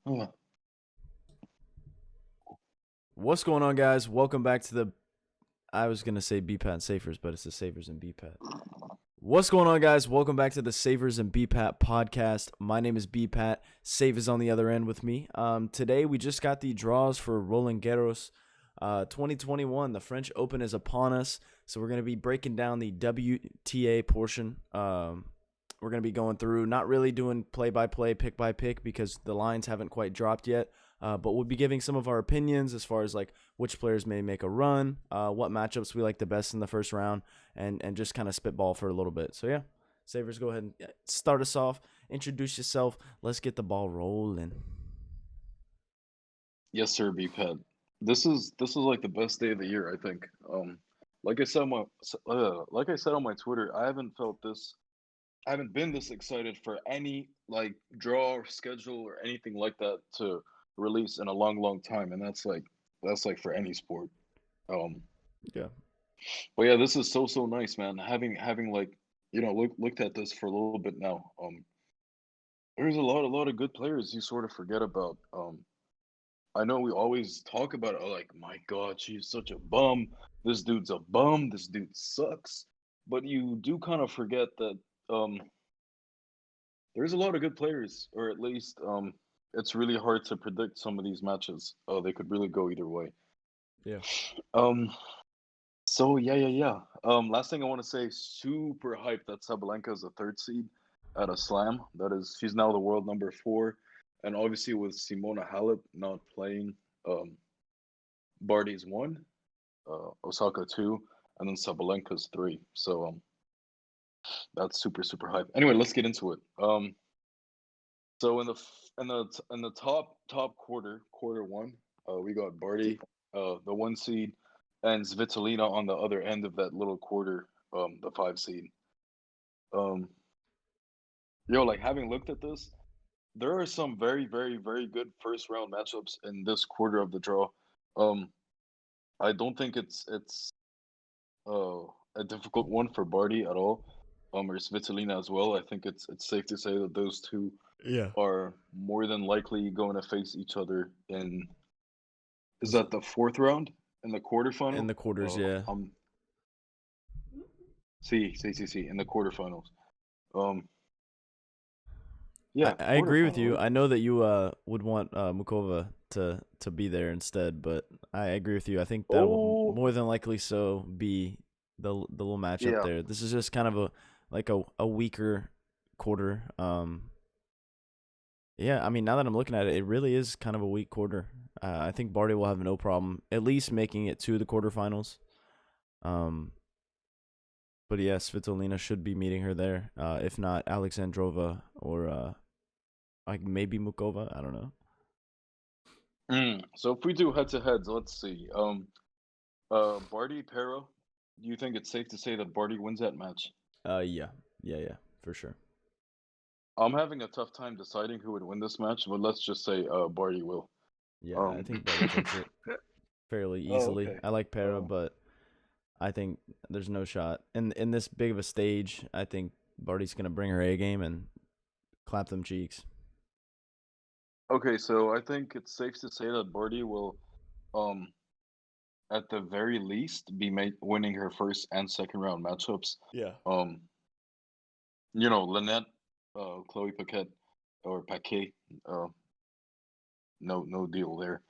Oh, What's going on, guys? Welcome back to the. I was gonna say BPat and Saiffers, but it's the Saiffers and BPat. What's going on, guys? Welcome back to the Saiffers and BPat podcast. My name is BPat. Save is on the other end with me. Today we just got the draws for Roland-Garros, 2021. The French Open is upon us, so we're gonna be breaking down the WTA portion. We're going to be going through, not really doing play-by-play, pick-by-pick, because the lines haven't quite dropped yet. But we'll be giving some of our opinions as far as like which players may make a run, what matchups we like the best in the first round, and just kind of spitball for a little bit. So yeah, Savers, go ahead and start us off. Introduce yourself. Let's get the ball rolling. yes, sir, BPat. This is like the best day of the year, I think. Like I said on my Twitter, I haven't been this excited for any like draw or schedule or anything like that to release in a long, long time, and that's like for any sport. Um, Yeah, but yeah, this is so nice, man. Having like looked at this for a little bit now. There's a lot of good players you sort of forget about. I know we always talk about it, oh, like, my God, she's such a bum. This dude's a bum. This dude sucks. But you do kind of forget that um, there's a lot of good players, or at least it's really hard to predict some of these matches. Oh, they could really go either way. yeah. Um, so yeah. Last thing I want to say, super hyped that Sabalenka is a third seed at a slam. That is, she's now the world number 4, and obviously with Simona Halep not playing, um, Barty's 1, Osaka 2, and then Sabalenka's 3. So that's super hype. Anyway, let's get into it. So in the top quarter one, we got Barty, the 1 seed, and Svitolina on the other end of that little quarter, the 5 seed. Um, like having looked at this, there are some very good first round matchups in this quarter of the draw. Um, I don't think it's uh, a difficult one for Barty at all, or Svitolina as well. I think it's safe to say that those two Yeah. are more than likely going to face each other in, is Was that the fourth round in the in quarterfinal? the quarters, yeah. See in the quarterfinals. Um, I, yeah, I agree with quarterfinal, you. right? I know that you would want Mukova to be there instead, but I agree with you. I think that will Oh, more than likely so be the little matchup yeah, there. This is just kind of a weaker quarter. Yeah, I mean now that I'm looking at it, it really is kind of a weak quarter. I think Barty will have no problem at least making it to the quarterfinals. Um, but yeah, Svitolina should be meeting her there. If not Alexandrova or like maybe Mukova. I don't know. So if we do head to heads, let's see. Barty Pero, do you think it's safe to say that Barty wins that match? Yeah, yeah, for sure. I'm having a tough time deciding who would win this match, but let's just say Barty will. Yeah, I Um, think Barty takes it fairly oh, easily. okay. I like Para, Um, but I think there's no shot in this big of a stage. I think Barty's gonna bring her A game and clap them cheeks. okay, so I think it's safe to say that Barty will, um, at the very least, be winning her first and second round matchups. Yeah. Um, Lynette, Chloe Paquette, or Paquet, uh, no deal there.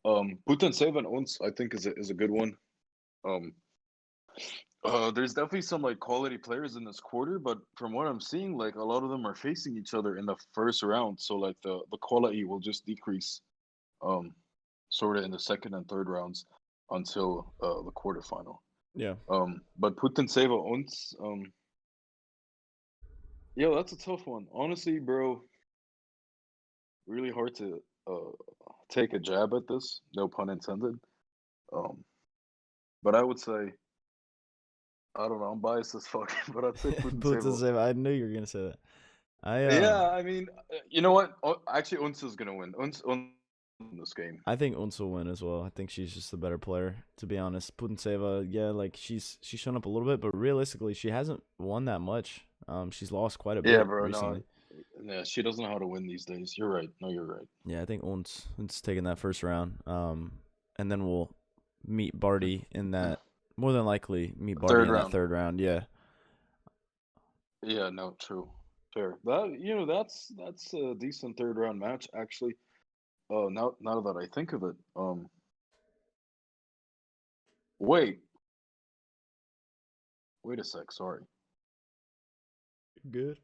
Putin Save and Ons, I think is a good one. Um, there's definitely some like quality players in this quarter, but from what I'm seeing, like a lot of them are facing each other in the first round, so like the quality will just decrease, um, sort of in the second and third rounds until the quarterfinal. Yeah. But Putin Save Ons, yeah, that's a tough one. Honestly, bro, really hard to take a jab at this. No pun intended. Um, but I would say, I don't know, I'm biased as fuck, but I'd say Putin Save. Putin save. I knew you were gonna say that. I Yeah, I mean, you know what? Actually, Unsa's gonna win. Uns in this game. I think Uns will win as well. I think she's just the better player, to be honest. Putintseva, yeah, like she's shown up a little bit, but realistically, she hasn't won that much. She's lost quite a Yeah, bit bro. No, recently. Yeah, she doesn't know how to win these days. You're right. No, you're right. Yeah, I think Ons taking that first round. And then we'll meet Barty in that. More than likely, meet Barty Third in that round. third round. Yeah. Yeah, no, true. Fair. That's a decent third round match actually. Now that I think of it, wait, wait a sec. Sorry. Good.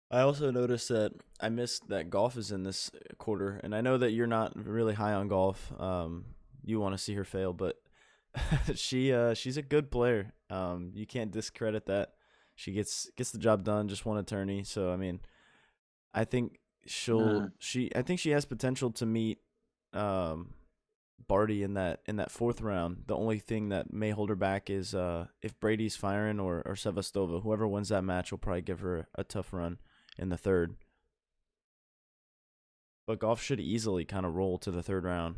I also noticed that I missed that golf is in this quarter, and I know that you're not really high on golf. You want to see her fail, but she's a good player. You can't discredit that. She gets the job done. Just one attorney, so I mean, I think Mm, I think she has potential to meet um Barty in that fourth round. The only thing that may hold her back is if Brady's firing or Sevastova. Whoever wins that match will probably give her a tough run in the third. But golf should easily kind of roll to the third round.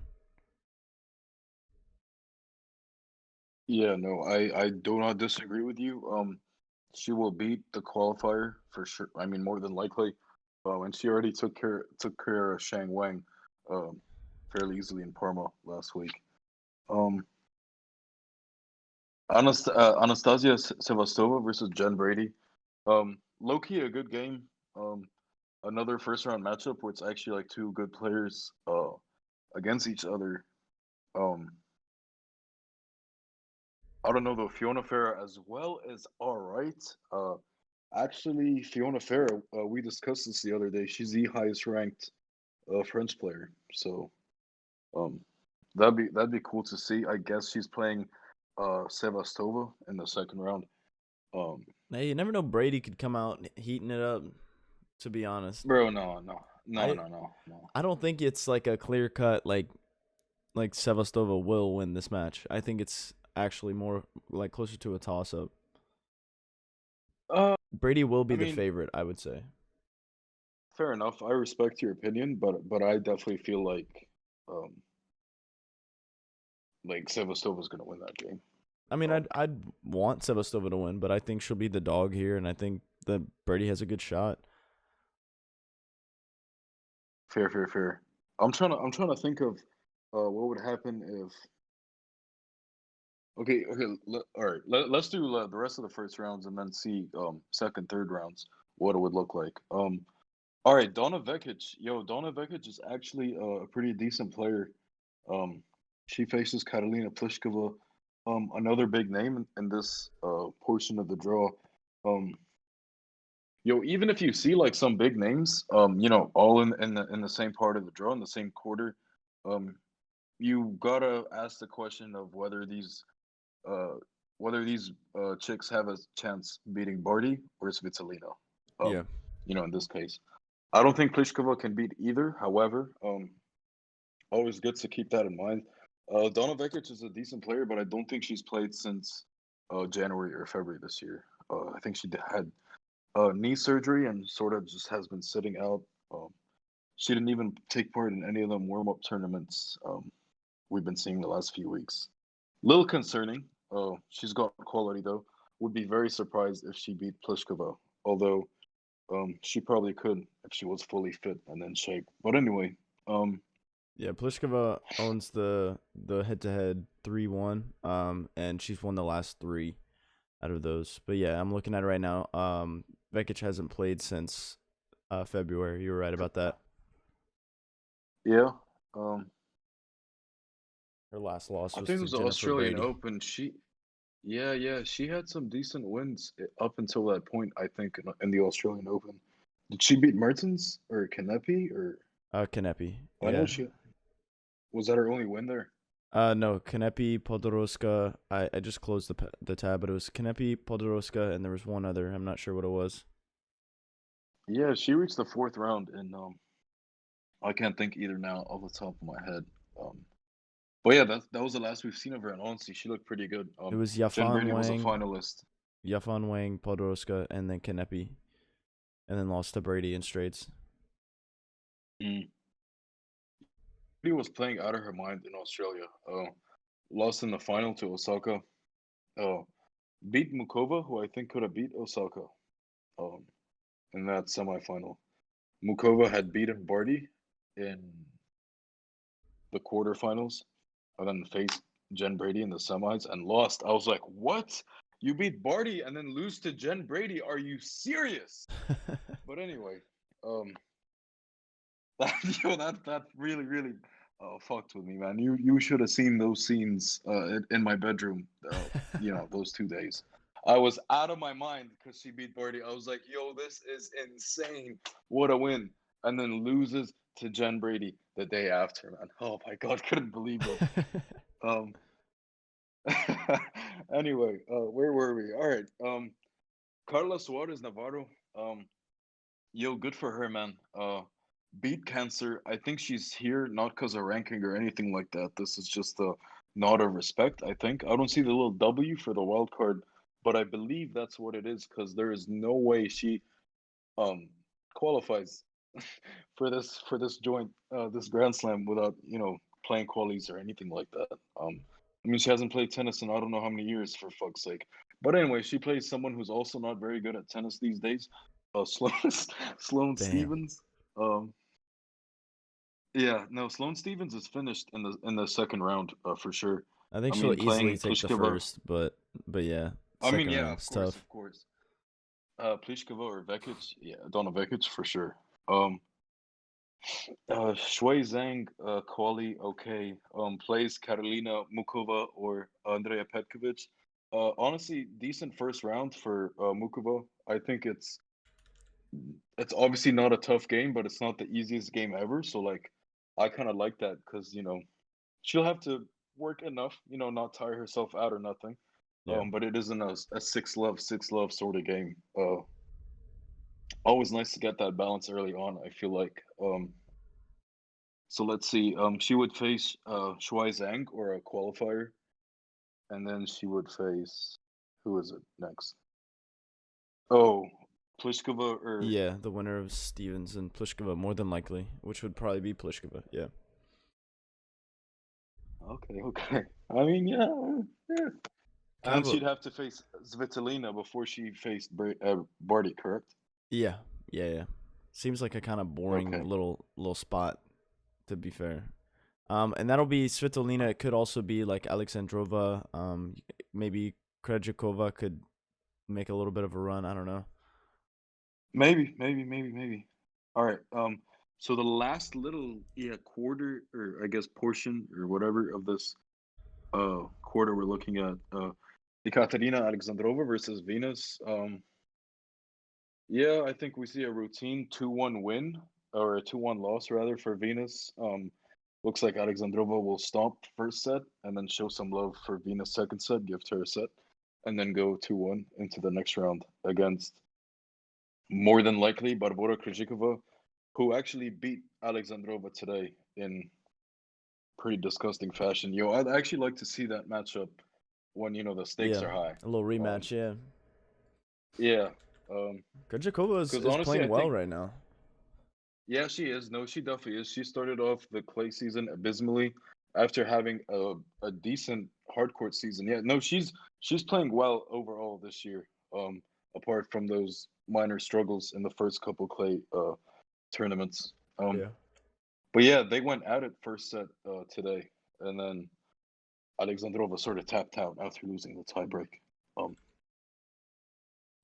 yeah, no, I do not disagree with you. She will beat the qualifier for sure. I mean, more than likely. And she already took care of Shang Wang, um, fairly easily in Parma last week. Um, Anastasia Sevastova versus Jen Brady. Low key a good game. Um, Another first round matchup where it's actually like two good players against each other. Um, I don't know though. Fiona Farah as well as all right. Actually, Fiona Farah, we discussed this the other day. She's the highest ranked French player, so um, that'd be cool to see. I guess she's playing Sevastova in the second round. Um, Hey, you never know. Brady could come out heating it up. To be honest, bro, no, no, no, I no, no, no. I don't think it's like a clear cut like Sevastova will win this match. I think it's actually more like closer to a toss up. Uh, Brady will I be the mean, favorite, I would say. fair enough. I respect your opinion, but I definitely feel um, like Sevastova's gonna win that game. I mean, Um, I'd want Sevastova to win, but I think she'll be the dog here, and I think that Brady has a good shot. Fair, fair, fair. I'm trying to think of what would happen if. Okay, okay. All right. Let's do the rest of the first rounds and then see second, third rounds what it would look like. All right, Donna Vekic. Yo, Donna Vekic is actually a pretty decent player. Um, she faces Catalina Pliskova, another big name in this portion of the draw. Um, yo, even if you see like some big names, all in the same part of the draw in the same quarter, um, you gotta ask the question of uh whether these chicks have a chance beating Barty or Svitolina. Yeah. Um, in this case, I don't think Pliskova can beat either. However, always good to keep that in mind. Donna Vekic is a decent player, but I don't think she's played since January or February this year. I think she had knee surgery and sort of just has been sitting out. Um, she didn't even take part in any of them warm up tournaments we've been seeing the last few weeks. Little concerning. She's got quality though. Would be very surprised if she beat Pliskova, although she probably could if she was fully fit and in shape. But anyway, um, Yeah, Pliskova owns the head to head 3-1. And she's won the last three out of those. But yeah, I'm looking at it right now. Vekic hasn't played since February. You were right about that. yeah. Um, Her last loss I was think it to was the Jennifer Australian Brady. Open. Yeah, she had some decent wins up until that point. I think in the Australian Open, did she beat Mertens or Kanepi or? Kanepi. I know Yeah. she was that her only win there. No, Kanepi, Podoroska. I just closed the tab, but it was Kanepi, Podoroska, and there was one other. I'm not sure what it was. Yeah, she reached the fourth round, and I can't think either now off the top of my head. Um, but yeah, that was the last we've seen of her, and honestly, she looked pretty good. It was Jen Brady was a finalist. Yafan Wang, Podoroska, and then Kanepi, and then lost to Brady in straights. Mm. Brady was playing out of her mind in Australia. Lost in the final to Osaka. Uh, Beat Mukova, who I think could have beat Osaka. Um, in that semifinal. Mukova had beaten Barty in the quarterfinals and then faced Jen Brady in the semis and lost. I was like, what? You beat Barty and then lose to Jen Brady? Are you serious? But anyway, that really fucked with me, man. You should have seen those scenes in my bedroom. Those 2 days. I was out of my mind because she beat Barty. I was like, yo, this is insane. What a win. And then loses to Jen Brady the day after, man. Oh my god, couldn't believe it. Um anyway, where were we? All right. Carla Suarez Navarro. Yo, good for her, man. Beat cancer. I think she's here not because of ranking or anything like that. This is just a nod of respect, I think. I don't see the little W for the wild card, but I believe that's what it is because there is no way she qualifies for this joint this Grand Slam without playing qualies or anything like that. I mean she hasn't played tennis in I don't know how many years for fuck's sake. But anyway, she plays someone who's also not very good at tennis these days. Sloane Damn. Stevens. Um, yeah, no, Sloane Stevens is finished in the second round for sure. I think I she'll mean, easily playing take the Pliskova. first, but yeah, I mean, second yeah, round's tough. of course. Pliskova or Vekic, yeah, Donna Vekic for sure. Um, Shui Zhang, quali, okay. Plays Karolina Mukova or Andrea Petkovic. Honestly, decent first round for Mukova. I think it's obviously not a tough game, but it's not the easiest game ever. So like, I kind of like that because she'll have to work enough, not tire herself out or nothing. Yeah. But it isn't a six love sort of game. Always nice to get that balance early on. I feel like. So let's see. She would face Shuai Zhang or a qualifier, and then she would face who is it next? Oh, Pliskova or Yeah, the winner of Stevens and Pliskova, more than likely, which would probably be Pliskova. Yeah. okay. I mean, yeah. Kind And of a she'd have to face Svitolina before she faced Barty, correct? yeah, yeah. Seems like a kind of boring Okay. little spot, to be fair. And that'll be Svitolina. It could also be like Alexandrova. Maybe Krejcikova could make a little bit of a run. I don't know. Maybe. All right. So the last little quarter or I guess portion or whatever of this quarter we're looking at Ekaterina Alexandrova versus Venus. Yeah, I think we see a routine 2-1 win or a 2-1 loss rather for Venus. Looks like Alexandrova will stomp first set and then show some love for Venus second set, give her a set, and then go 2-1 into the next round against more than likely Barbora Krejcikova, who actually beat Alexandrova today in pretty disgusting fashion. Yo, I'd actually like to see that matchup when the stakes Yeah, are high. a little rematch. Yeah, Yeah, Krejcikova because is honestly, playing I well think right now. yeah, she is. No, she definitely is. She started off the clay season abysmally after having a decent hard court season. Yeah, no, she's playing well overall this year. Apart from those minor struggles in the first couple clay tournaments. Yeah. But yeah, they went at it first set today, and then Alexandrova sort of tapped out after losing the tiebreak. Um,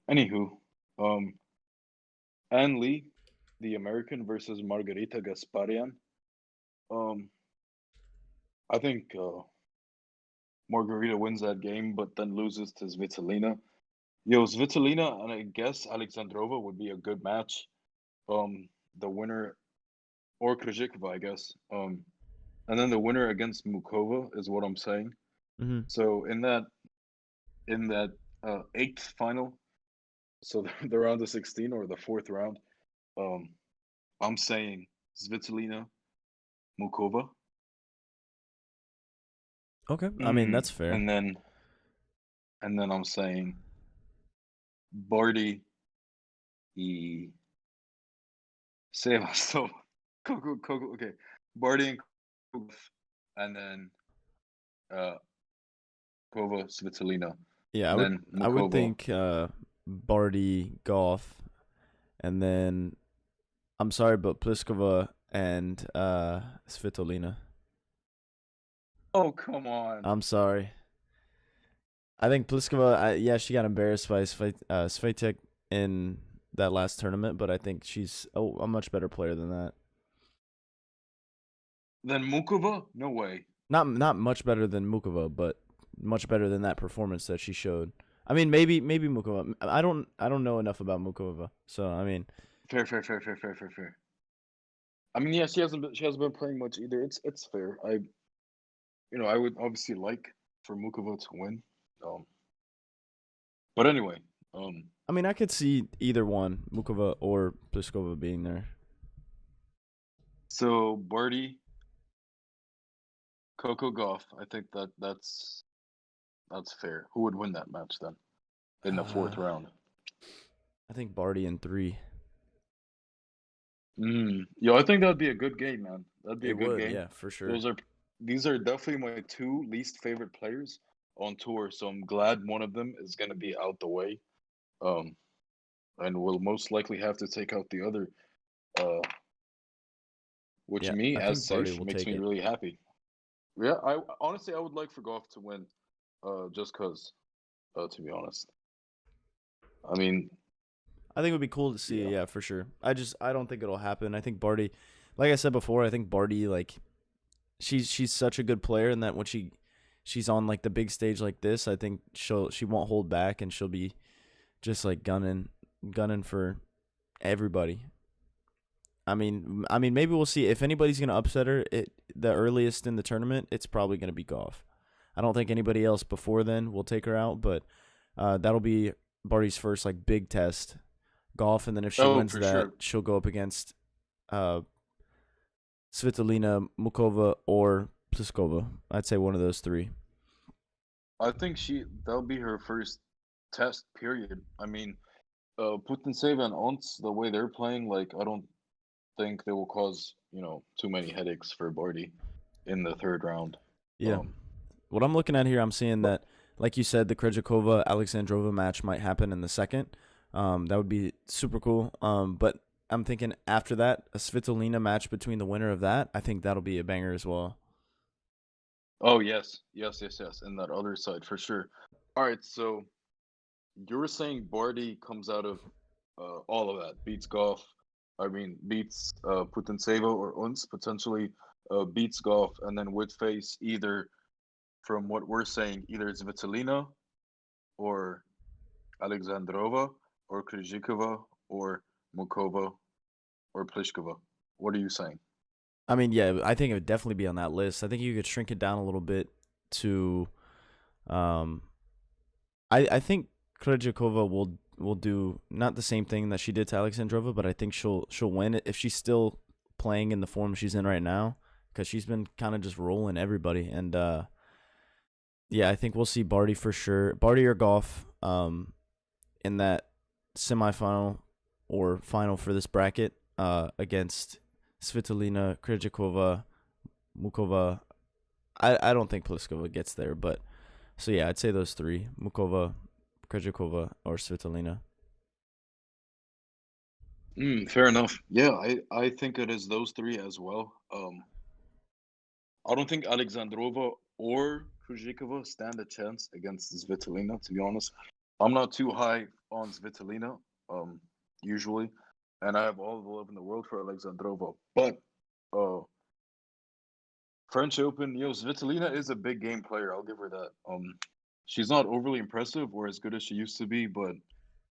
Anywho, um, Ann Lee, the American versus Margarita Gasparian. Um, I think Margarita wins that game, but then loses to Svitolina. Yo, Svitolina and I guess Alexandrova would be a good match. The winner or Krejcikova, I guess. And then the winner against Mukova is what I'm saying. Mm-hmm. So in that eighth final, so the round of 16 or the fourth round, um, I'm saying Svitolina, Mukova, Okay, I mean that's fair. and then I'm saying Barty y Sevastov, okay, Barty and Kogov, and then uh, Kova Svitolina, Yeah, and then I would Mukova. think Barty Goff, and then I'm sorry, but Pliskova and Svitolina. Oh, come on. I'm sorry. I think Pliskova, yeah, she got embarrassed by Swiatek in that last tournament, but I think she's a much better player than that. Then Mukova? No way. Not much better than Mukova, but much better than that performance that she showed. I mean, maybe Mukova. I don't know enough about Mukova, so I mean, Fair. I mean, yeah, she hasn't been playing much either. It's fair. I would obviously like for Mukova to win. Um, but anyway, I mean, I could see either one, Mukova or Pliskova, being there. so Barty, Coco Gauff. I think that's fair. Who would win that match then in the Uh, fourth round? I think Barty in 3. Yo, I think that'd be a good game, man. That'd be It a good would, game. yeah, for sure. Those are these are definitely my two least favorite players on tour, so I'm glad one of them is gonna be out the way. Um, and will most likely have to take out the other, uh, which Yeah, me I as think Barty safe will makes take me it. really happy. Yeah, I honestly I would like for Goff to win, just cause, to be honest. I mean, I think it would be cool to see, yeah. yeah, for sure. I don't think it'll happen. I think Barty, like I said before, I think Barty, like, she's such a good player, and that when she's on like the big stage like this, I think she won't hold back, and she'll be just like gunning for everybody. I mean, maybe we'll see if anybody's gonna upset her. The earliest in the tournament, it's probably gonna be Goff. I don't think anybody else before then will take her out, but that'll be Barty's first like big test, Goff, and then if she Oh, wins for that, sure. she'll go up against uh, Svitolina, Mukova, or Pliskova. I'd say one of those 3. I think that'll be her first test. Period. I mean, Putintseva and Onts, the way they're playing, like I don't think they will cause too many headaches for Barty in the third round. Yeah. Um, What I'm looking at here, I'm seeing but that, like you said, the Krejcikova Alexandrova match might happen in the second. That would be super cool. But I'm thinking after that, a Svitolina match between the winner of that, I think that'll be a banger as well. oh yes, and that other side for sure. All right, so you were saying Barty comes out of all of that, beats Golf. I mean, beats Putintseva or Uns potentially, beats Golf, and then would face either, from what we're saying, either it's Svitolina or Alexandrova or Krejcikova or Mukova or Pliskova. What are you saying? I mean, yeah, I think it would definitely be on that list. I think you could shrink it down a little bit to, um, I think Krejcikova will do not the same thing that she did to Alexandrova, but I think she'll win it if she's still playing in the form she's in right now, because she's been kind of just rolling everybody. And yeah, I think we'll see Barty for sure, Barty or Goff, in that semifinal or final for this bracket, against Svitolina, Krejcikova, Mukova. I don't think Pliskova gets there, but so yeah, I'd say those 3: Mukova, Krejcikova, or Svitolina. Fair enough. Yeah, I think it is those three as well. I don't think Alexandrova or Krujikova stand a chance against Svitolina, to be honest. I'm not too high on Svitolina, usually, and I have all the love in the world for Alexandrova. But uh, French Open, Svitolina is a big game player. I'll give her that. She's not overly impressive or as good as she used to be, but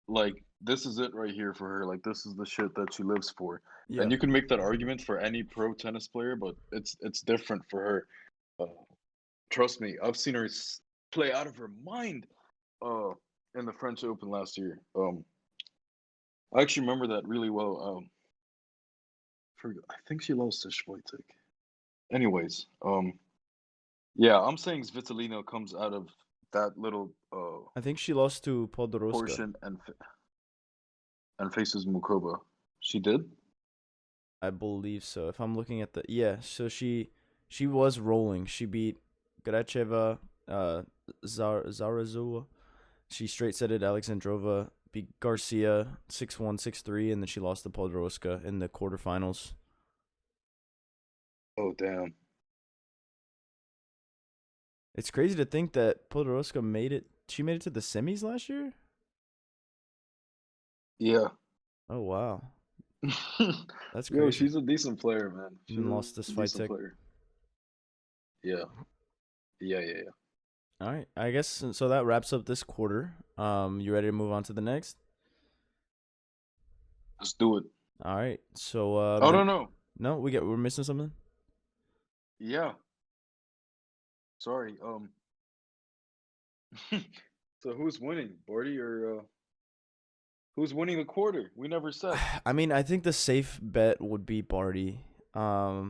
like this is it right here for her. Like this is the shit that she lives for. Yeah. And you can make that argument for any pro tennis player, but it's different for her. Trust me, I've seen her play out of her mind uh in the French Open last year. I actually remember that really well. I think she lost to Schweitek. Anyways, yeah, I'm saying Svitolina comes out of that little I think she lost to Podoroska. portion and faces Mukova. She did? I believe so. If I'm looking at yeah, so she was rolling. She beat Gracheva, Zarazova. She straight setted Alexandrova, beat Garcia 6-1, 6-3, and then she lost to Podoroska in the quarterfinals. Oh damn. It's crazy to think that Podoroska made it. She made it to the semis last year? Yeah. Oh, wow. That's Yo, crazy. she's a decent player, man. She's And lost this a fight decent tech. player. Yeah. Yeah. All right. I guess so that wraps up this quarter. You ready to move on to the next? Let's do it. All right. So Oh no. No, we're missing something? Yeah. Sorry. So who's winning, Barty or who's winning the quarter? We never said. I mean, I think the safe bet would be Barty. But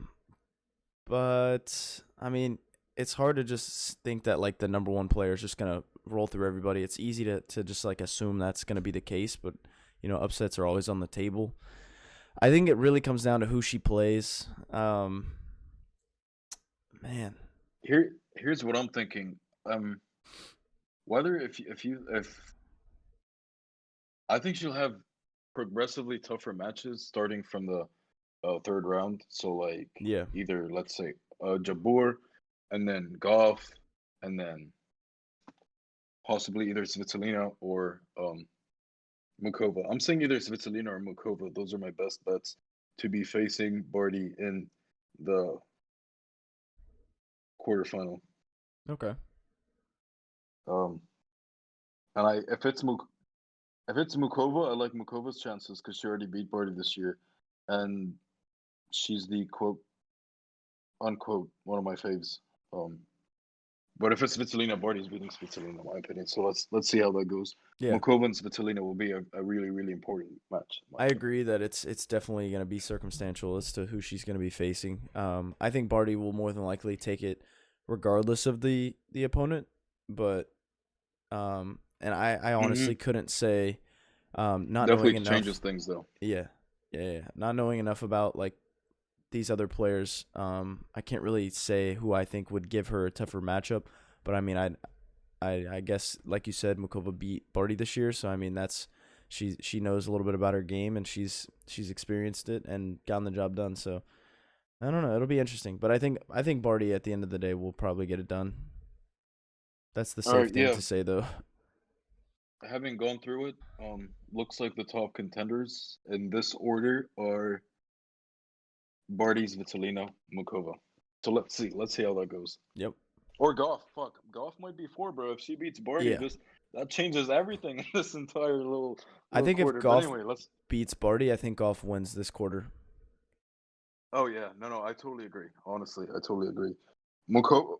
I mean, it's hard to just think that like the number one player is just gonna roll through everybody. It's easy to just like assume that's gonna be the case, but upsets are always on the table. I think it really comes down to who she plays. Man. Here's what I'm thinking. Whether if I think she'll have progressively tougher matches starting from the third round. So like Yeah. either let's say Jabeur, and then Goff, and then possibly either Svitolina or Mukova. I'm saying either Svitolina or Mukova. Those are my best bets to be facing Barty in the quarterfinal. Okay. And if it's Mukova, I like Mukova's chances because she already beat Barty this year, and she's the quote unquote one of my faves. But if it's Svitolina, Barty's beating Svitolina, in my opinion. So let's see how that goes. Yeah. Mukova and Svitolina will be a really, really important match. I agree that it's definitely going to be circumstantial as to who she's going to be facing. I think Barty will more than likely take it regardless of the opponent, but and I honestly couldn't say not definitely knowing enough. Changes things though. Yeah. Not knowing enough about like these other players, I can't really say who I think would give her a tougher matchup, but I mean I guess like you said, Mukova beat Barty this year, so I mean that's she knows a little bit about her game and she's experienced it and gotten the job done. So I don't know, it'll be interesting, but I think Barty at the end of the day will probably get it done. That's the safe thing to say though. Having gone through it, looks like the top contenders in this order are Barty, Svitolina, Mukova. So let's see how that goes. Yep. Or Goff. Fuck, Goff might be 4, bro. If she beats Barty, that changes everything in this entire little I think quarter. If Goff beats Barty, I think Goff wins this quarter. Oh yeah, no, I totally agree. Honestly, I totally agree. Mukova.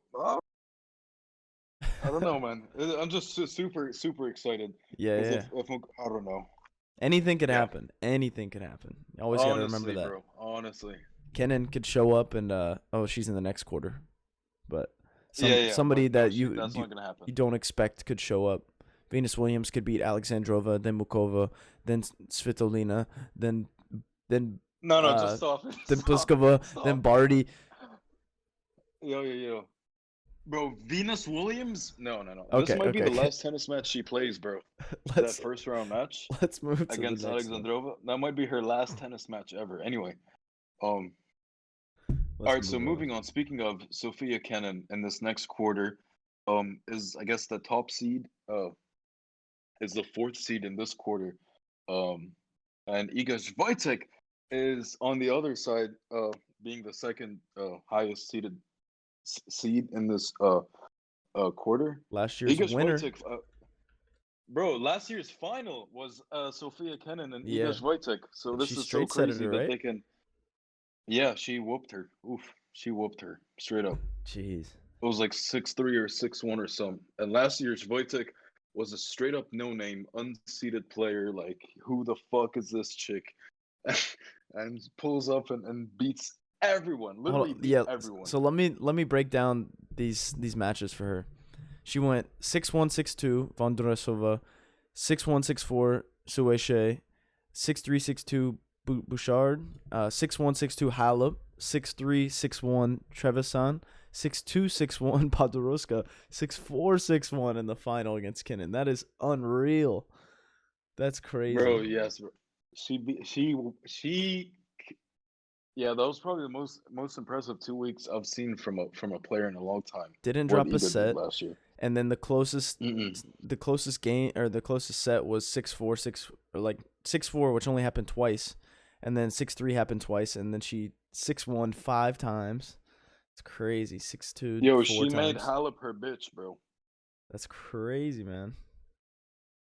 I don't know, man. I'm just super excited. Yeah. If I don't know. Anything could happen. Anything could happen. You always got to remember that. Bro, honestly. Kenin could show up and she's in the next quarter. But somebody that's you not gonna happen. You don't expect could show up. Venus Williams could beat Alexandrova, then Mukova, then Svitolina, then just stop it. Then Pliskova, then Barty. Yo. Bro, Venus Williams? No. Okay, this might be the last tennis match she plays, bro. That first round match. Let's move against to the next Alexandrova. One. That might be her last tennis match ever. Anyway, all right. So moving on. Speaking of Sofia Kenin in this next quarter, is I guess the top seed. Is the 4th seed in this quarter, and Iga Swiatek is on the other side, being the second highest seeded seed in this quarter. Last year's winner. Bro, last year's final was Sofia Kenin and Iga Swiatek. So this is so crazy that they can. Yeah, she whooped her. Oof, she whooped her straight up. Jeez. It was like 6-3 or 6-1 or something. And last year's Swiatek was a straight up no name, unseeded player. Like, who the fuck is this chick? And pulls up and beats everyone. Literally beats everyone. So let me break down these matches for her. She went 6-1, 6-2, Vondrousova, 6-1, 6-4, Sueche, 6-3, 6-2, Bouchard, 6-1, 6-2, Halep, 6-3, 6-1, Trevisan, 6-2, 6-1, Podoroska, 6-4, 6-1 in the final against Kenin. That is unreal. That's crazy. Bro, yes, bro. She. Yeah, that was probably the most impressive 2 weeks I've seen from a player in a long time. Didn't What drop a Iga did set, last year. and then Mm-mm. the closest game or the closest set was 6-4, 6 or like 6-4, which only happened twice, and then 6-3 happened twice, and then she 6-1 5 times. It's crazy. 6-2 Yo, four she made times. Halep her bitch, bro. That's crazy, man.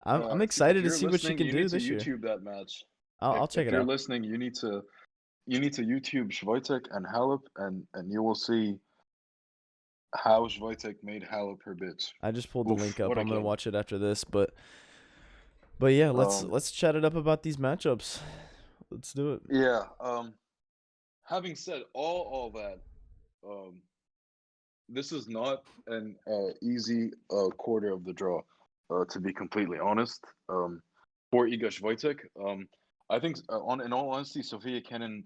I'm If excited to you're see what she listening, can you do need to this year. YouTube that match. I'll check If it you're out. listening, you need to YouTube Swiatek and Halep, and you will see how Swiatek made Halep her bitch. I just pulled the Oof, link up. what a I'm gonna game. watch it after this, but yeah, Um, let's chat it up about these matchups. Let's do it. yeah. Having said all that, um, this is not an easy quarter of the draw. To be completely honest, for Iga Swiatek, I think in all honesty, Sophia Kenin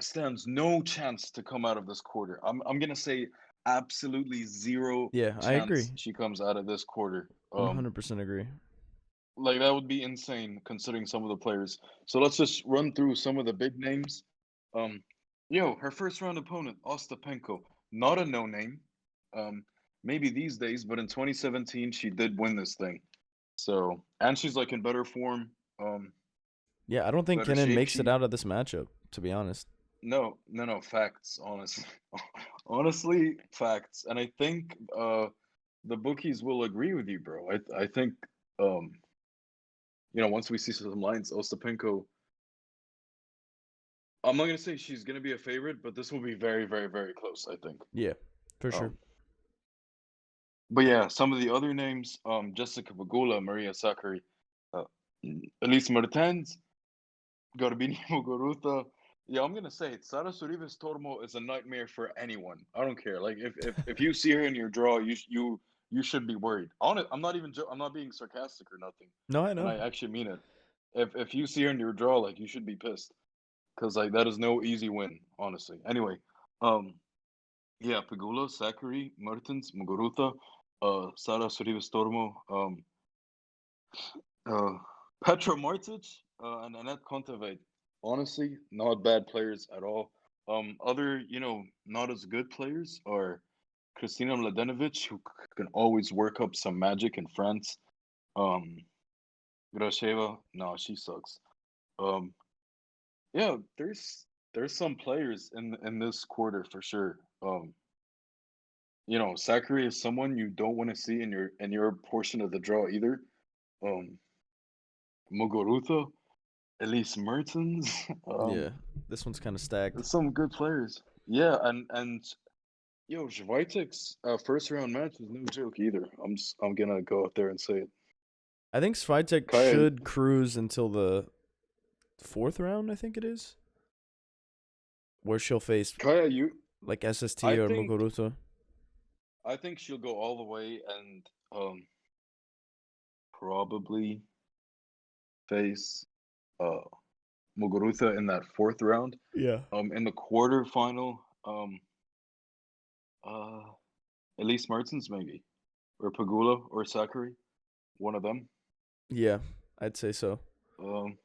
stands no chance to come out of this quarter. I'm gonna say absolutely zero Yeah, I chance agree. she comes out of this quarter. 100% agree. Like that would be insane considering some of the players. So let's just run through some of the big names. Um, her first round opponent, Ostapenko, not a no name. Um, maybe these days, but in 2017 she did win this thing. So and she's like in better form, Yeah, I don't think better Kennen shape. makes it out of this matchup, to be honest. No, facts, honestly. Honestly, facts. And I think the bookies will agree with you, bro. I think um once we see some lines, Ostapenko, I'm not gonna say she's gonna be a favorite, but this will be very, very, very close, I think. Yeah, for sure. Um but yeah, some of the other names, Jessica Pegula, Maria Sakkari, uh, Elise Mertens, Garbine Muguruza. Yeah, I'm gonna say it. Sara Sorribes Tormo is a nightmare for anyone. I don't care. Like if you see her in your draw, you should be worried. I'm not even. I'm not being sarcastic or nothing, No, I and know. I actually mean it. If you see her in your draw, like you should be pissed, because like that is no easy win, honestly. Anyway, um, yeah, Pegula, Sakkari, Mertens, Muguruza, Sara Sorribes Tormo, uh, Petra Martic, and Annette Kontaveit. Honestly, not bad players at all. Other, not as good players are Kristina Mladenovic, who can always work up some magic in France. Um, Grasheva, no, she sucks. Um, yeah, there's some players in this quarter for sure. Sakura is someone you don't want to see in your portion of the draw either. Um, Muguruza, Elise Mertens. Yeah, this one's kind of stacked. Some good players. Yeah, and Swiatek's first round match was no joke either. I'm gonna go out there and say it. I think Swiatek Kaya, should cruise until the fourth round, I think it is, where she'll face Kaya, you. like SST I or think Muguruza. I think she'll go all the way and probably face uh Muguruza in that fourth round. Yeah. In the quarterfinal, uh, Elise Mertens maybe, or Pagula or Sakari, one of them. Yeah, I'd say so. Um,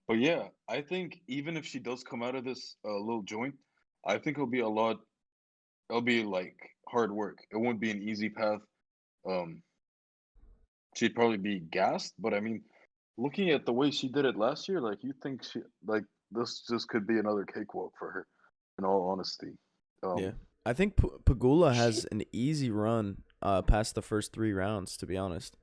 But yeah, I think even if she does come out of this little joint, I think it'll be a lot. It'll be like hard work. It won't be an easy path. Um, she'd probably be gassed, but I mean, looking at the way she did it last year, like you think she like this just could be another cakewalk for her. In all honesty, Yeah. um, I think Pagula has an easy run past the first 3 rounds, to be honest.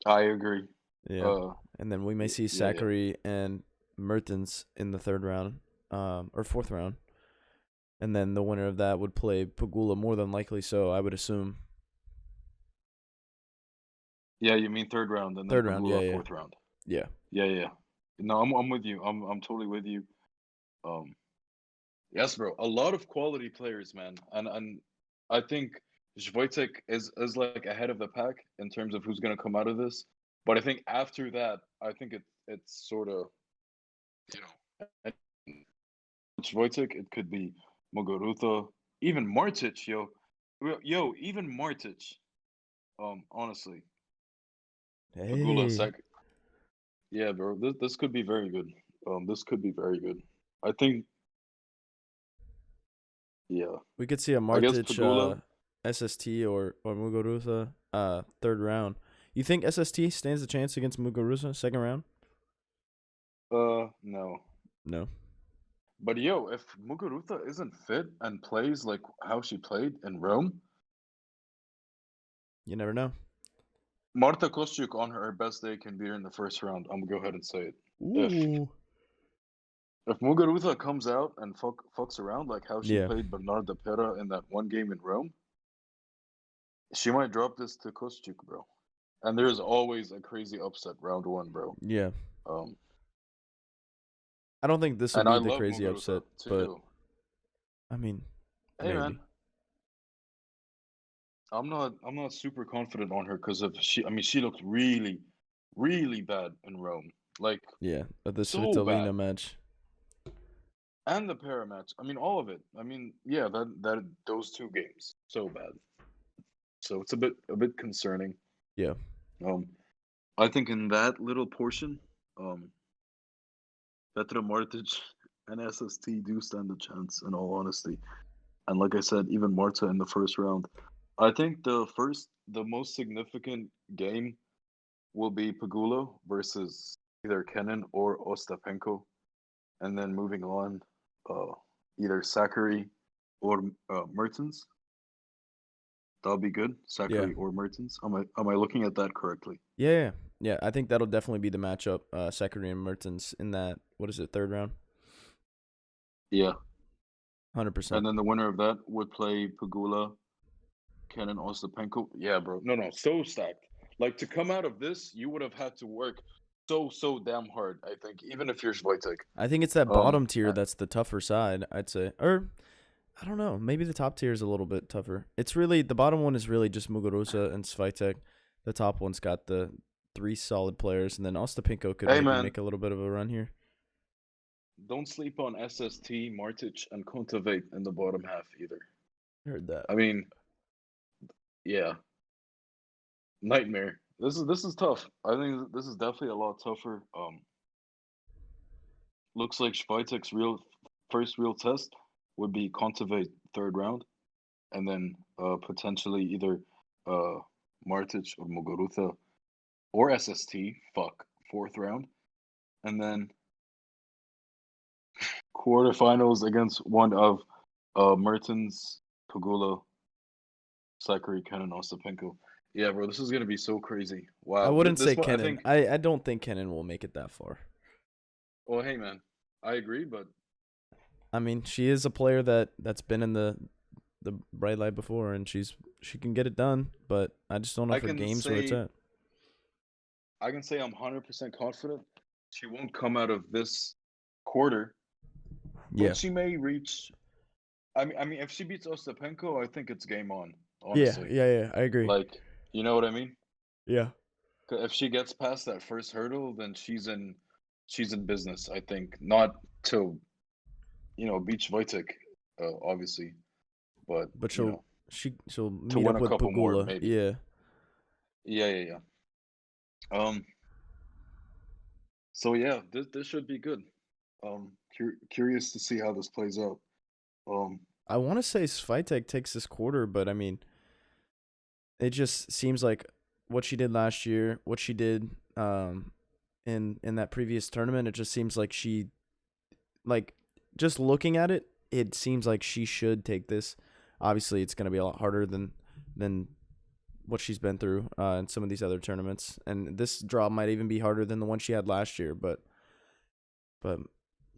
I agree. Yeah. Uh, And then we may see yeah. Zachary and Mertens in the third round, or fourth round. And then the winner of that would play Pagula more than likely, so I would assume. Yeah, you mean third round and then Third round, yeah, Pagula yeah. fourth round. Yeah. Yeah. No, I'm with you. I'm totally with you. Um, Yes, bro. A lot of quality players, man, and I think Wojtek is like ahead of the pack in terms of who's gonna come out of this. But I think after that, I think it's sort of you know, Wojtek. It could be Muguruza, even Martic, yo, even Martic. Honestly, Pagula Hey, second. Yeah, bro. This could be very good. This could be very good. I think. Yeah, we could see a I guess Martic Pagula. SST or Muguruza third round. You think SST stands a chance against Muguruza second round? No. No. But yo, if Muguruza isn't fit and plays like how she played in Rome, You never know. Marta Kostyuk on her best day can beat her in the first round. I'm gonna go ahead and say it. If Ooh. if Muguruza comes out and fucks around like how she Yeah. played Bernarda Pera in that one game in Rome, she might drop this to Kostyuk, bro. And there's always a crazy upset round one, bro. Yeah. Um, I don't think this will and I be the love crazy Muguruza upset, but too. I mean, Hey maybe. man, I'm not super confident on her because of she. I mean, she looked really, really bad in Rome, like Yeah. But the so bad. Svitolina match. And the para match. I mean, all of it. I mean, yeah, that those two games so bad. So it's a bit concerning. Yeah. Um, I think in that little portion, um, Petra Martic and SST do stand a chance. In all honesty, and like I said, even Marta in the first round. I think the most significant game will be Pagula versus either Kenin or Ostapenko, and then moving on, uh, either Sakari or Mertens. That'll be good. Yeah. Sakari or Mertens. Am I looking at that correctly? Yeah. Yeah. Yeah. I think that'll definitely be the matchup. Sakari and Mertens in that. What is it? Third round. Yeah. 100%. And then the winner of that would play Pagula, Kenin, Ostapenko. Yeah, bro. No, no, so stacked. Like to come out of this, you would have had to work so damn hard. I think even if you're Swiatek. I think it's that Um, bottom tier that's the tougher side, I'd say. Or I don't know. Maybe the top tier is a little bit tougher. It's really the bottom one is really just Muguruza and Swiatek. The top one's got the three solid players, and then Ostapenko could hey maybe man, make a little bit of a run here. don't sleep on SST, Martic, and Kontaveit in the bottom half either. Heard that. I mean, yeah, nightmare. This is tough. I think this is definitely a lot tougher. Looks like Swiatek's real first real test would be Kontaveit third round, and then potentially either uh Martic or Muguruza or SST. Fuck, fourth round, and then quarterfinals against one of Mertens, Pagula, Sakari, Kenin, Ostapenko. Yeah, bro, this is gonna be so crazy. I Wow, wouldn't this say one I Kennen. think. I don't think Kennen will make it that far. Oh, hey man, I agree, but I mean, she is a player that's been in the bright light before, and she can get it done. But I just don't know I if her can game's where it's say at. I can say I'm 100% confident she won't come out of this quarter, but Yeah. she may reach. I mean, if she beats Ostapenko, I think it's game on. Yeah. Honestly, Yeah. Yeah. I agree. like you know what I mean. Yeah. 'Cause if she gets past that first hurdle, then she's in business. I think not to beat Wojtek, obviously, but But you know she'll to meet win up a with couple more Pagula. maybe. Yeah. Yeah, yeah, yeah. Um. So yeah, this should be good. Curious to see how this plays out. Um. I want to say Swiatek takes this quarter, but I mean, it just seems like what she did last year, what she did in that previous tournament, it just seems like she like just looking at it, it seems like she should take this. Obviously, it's going to be a lot harder than what she's been through in some of these other tournaments, and this draw might even be harder than the one she had last year. But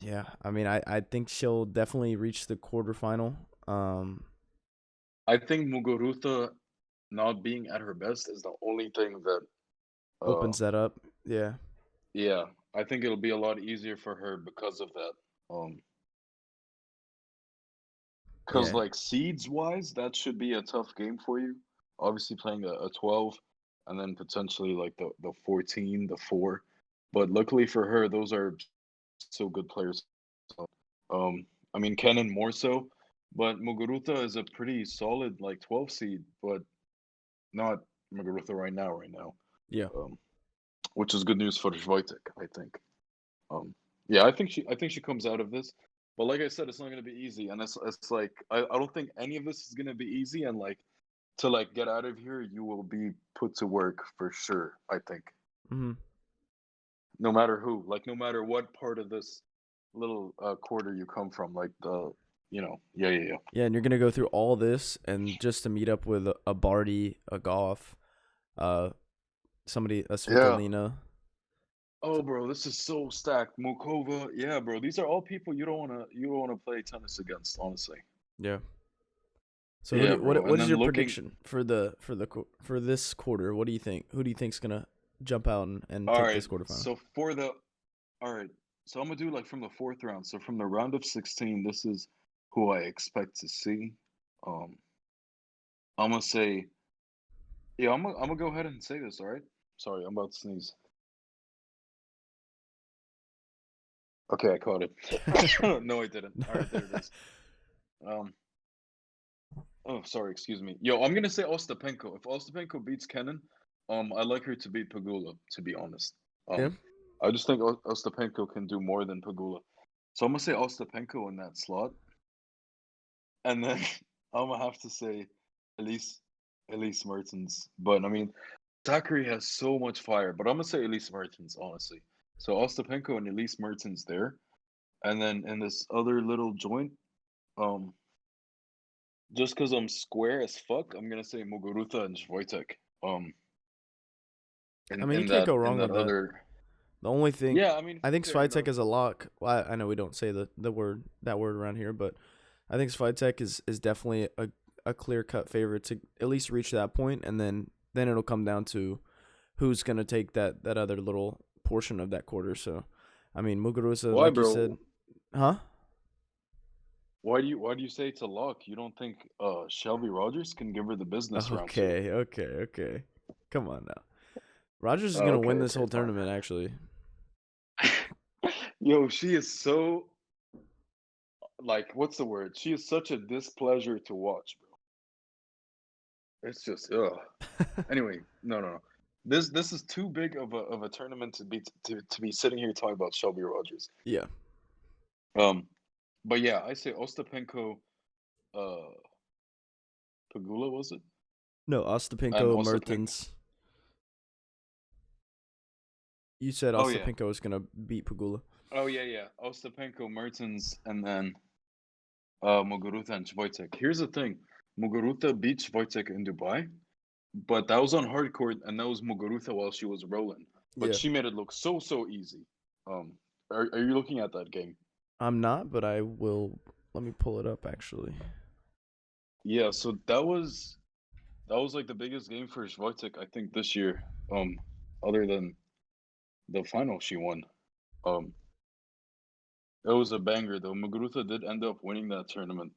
yeah, I mean, I think she'll definitely reach the quarterfinal. I think Muguruza not being at her best is the only thing that. Uh. Opens that up. Yeah, Yeah, I think it'll be a lot easier for her because of that. Um. Because, yeah, like, seeds-wise, that should be a tough game for you. Obviously, playing a 12 and then potentially, like, the 14, the 4. But luckily for her, those are so good players. So, I mean, Kennen more so, but Muguruza is a pretty solid, like, 12 seed, but not Muguruza right now. Yeah. Which is good news for Swiatek, I think. Yeah, I think she comes out of this, but like I said, it's not gonna be easy, and it's like I don't think any of this is gonna be easy, and like to like get out of here, you will be put to work for sure. I think Mm-hmm. no matter who, like no matter what part of this little quarter you come from, like yeah. Yeah, and you're gonna go through all this and just to meet up with a Barty, a Goff, uh, somebody, a Yeah. Svitolina. Oh, bro, this is so stacked. Mukova, yeah, bro. These are all people you don't wanna play tennis against, honestly. Yeah. So Yeah, bro. what And is then your looking, prediction for this quarter? What do you think? Who do you think's gonna jump out and all take right. this quarterfinal? So all right. So I'm gonna do like from the fourth round. So from the round of 16, this is who I expect to see. Um, I'm gonna say, yeah, I'm gonna go ahead and say this. All right. Sorry, I'm about to sneeze. Okay, I caught it. No, I didn't. All right, there it is. Um, oh, sorry, excuse me. Yo, I'm gonna say Ostapenko. If Ostapenko beats Kenin, I like her to beat Pagula, to be honest. Yeah. I just think Ostapenko can do more than Pagula. So I'm gonna say Ostapenko in that slot, and then I'm gonna have to say Elise Elise Mertens. But I mean, Zachary has so much fire, but I'm gonna say Elise Mertens, honestly. So Ostapenko and Elise Mertens there, and then in this other little joint, um, just because I'm square as fuck, I'm gonna say Muguruza and Wojtek. Um, I in mean, you in can't that go in wrong that with that. other, The only thing yeah, I mean, I think fair Swiatek enough. is a lock. Well, I know we don't say the word that word around here, but I think Swiatek is definitely a clear cut favorite to at least reach that point, and then it'll come down to who's gonna take that other little portion of that quarter. So, I mean, Muguruza, Why, like you said, bro? huh? Why do you say it's a lock? You don't think Shelby Rogers can give her the business round two? Okay. Come on now. Rogers is Oh, gonna okay, win this okay, whole fine. tournament. Actually, Yo, she is so like what's the word? She is such a displeasure to watch, bro. It's just ugh. Anyway, no. This is too big of a tournament to be sitting here talking about Shelby Rogers. yeah. Um, but yeah, I say Ostapenko, uh, Pagula was it, No, and Ostapenko, Ostapenko. Mertens. You said Oh yeah, Ostapenko was gonna beat Pagula. yeah. Ostapenko, Mertens, and then Muguruza and Wojtek. Here's the thing: Muguruza beat Wojtek in Dubai, but that was on hard court, and that was Muguruza while she was rolling. But Yeah. she made it look so easy. Um, are you looking at that game? I'm not, but I will. Let me pull it up actually. Yeah, so that was like the biggest game for Wojtek I think this year. Other than the final she won. Um, it was a banger though. Muguruza did end up winning that tournament.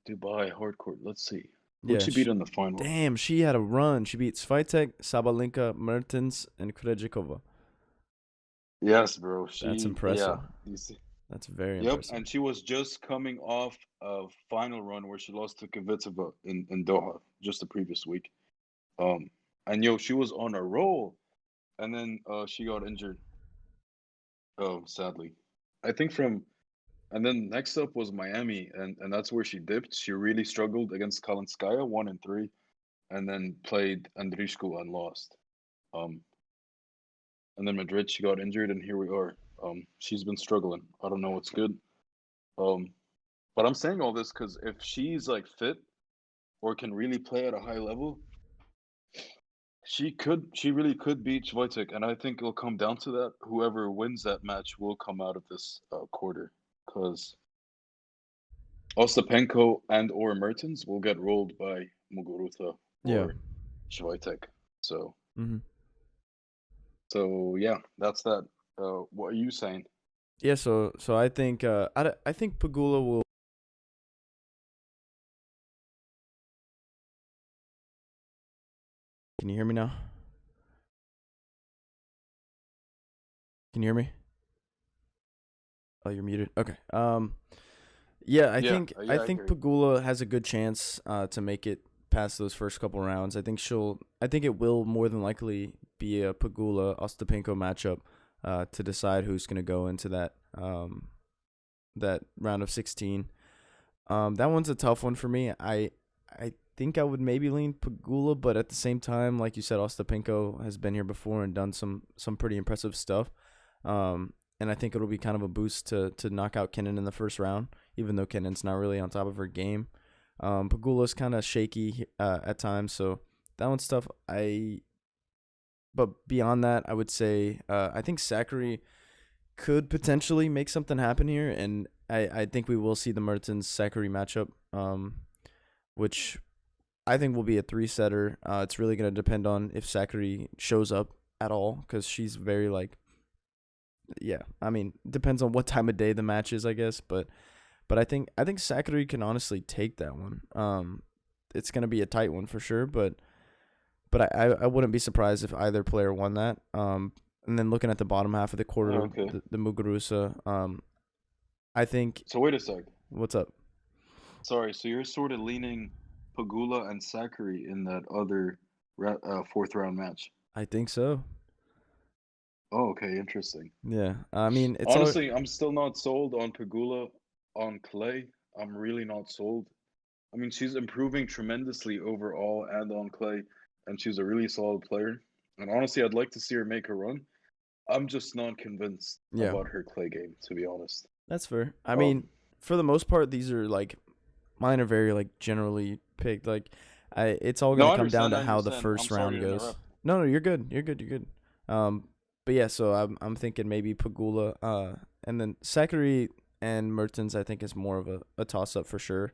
Dubai hardcourt. Let's see. Who'd Yeah. she beat in the final? Damn, she had a run. She beat Swiatek, Sabalenka, Mertens, and Krejcikova. Yes, bro. That's Yeah. impressive. You see. That's very Yep, impressive. and she was just coming off a final run where she lost to Kvitova in Doha just the previous week. Um, and yo, she was on a roll, and then she got injured. Oh, sadly. I think from and then next up was Miami, and that's where she dipped. She really struggled against Kalinskaya, 1-3, and then played Andriishku and lost. Um, and then Madrid, she got injured, and here we are. She's been struggling. I don't know what's good. Um, but I'm saying all this because if she's like fit or can really play at a high level, she really could beat Wojtek, and I think it'll come down to that. Whoever wins that match will come out of this quarter, because Ostapenko and or Mertens will get rolled by Muguruza Yeah. or Wojtek. So Hmm. so yeah, that's that. What are you saying? Yeah. So I think I think Pagula will. Can you hear me now? Can you hear me? Oh, you're muted. Okay. Yeah, I Yeah, think I yeah, I think hear you. Pagula has a good chance to make it past those first couple rounds. I think it will more than likely be a Pegula Ostapenko matchup to decide who's going to go into that round of 16. That one's a tough one for me. I think I would maybe lean Pegula, but at the same time, like you said, Ostapenko has been here before and done some pretty impressive stuff. And I think it'll be kind of a boost to knock out Kenin in the first round, even though Kenin's not really on top of her game. Pegula's kind of shaky at times, so that one's tough. But beyond that, I would say I think Sakkari could potentially make something happen here, and I think we will see the Mertens-Sakkari matchup, which I think will be a 3-setter. It's really going to depend on if Sakkari shows up at all, because she's very depends on what time of day the match is, I guess. But I think Sakkari can honestly take that one. It's going to be a tight one for sure, but I wouldn't be surprised if either player won that. And then looking at the bottom half of the quarter, the Muguruza, I think. So wait a sec. What's up? Sorry, so you're sort of leaning Pegula and Sakkari in that other fourth round match? I think so. Oh, okay, interesting. Yeah, I mean, it's honestly, I'm still not sold on Pegula on clay. I'm really not sold. I mean, she's improving tremendously overall and on clay, and she's a really solid player. And honestly, I'd like to see her make a run. I'm just not convinced about her clay game, to be honest. That's fair. I mean, for the most part, these are mine are very generally picked. It's all gonna come down to how the first round goes. No, you're good. You're good. But yeah, so I'm thinking maybe Pegula, and then Sakkari and Mertens I think is more of a toss up for sure.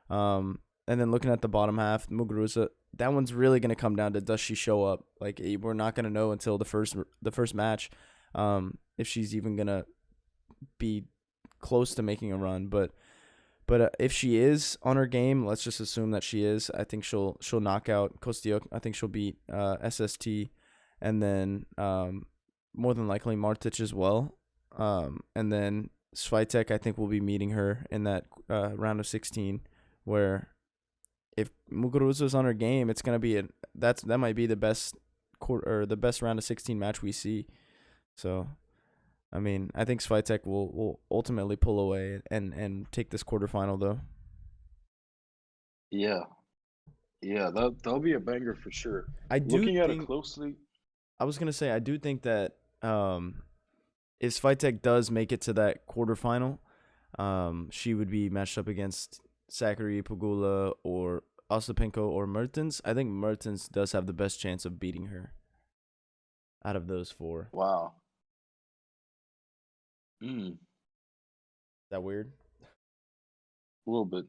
And then looking at the bottom half, Muguruza, that one's really gonna come down to does she show up? We're not gonna know until the first match, if she's even gonna be close to making a run. But if she is on her game, let's just assume that she is. I think she'll knock out Kostyuk. I think she'll beat SST, and then more than likely Martic as well. And then Swiatek, I think, will be meeting her in that round of 16, where if Muguruza's on her game, it's gonna be that might be the best the best round of 16 match we see. So, I mean, I think Swiatek will ultimately pull away and take this quarterfinal though. Yeah, that'll be a banger for sure. Looking at it closely, I was gonna say I do think that if Swiatek does make it to that quarterfinal, she would be matched up against Sakkari, Pegula, or Ostapenko or Mertens. I think Mertens does have the best chance of beating her out of those four. Wow. That weird? A little bit.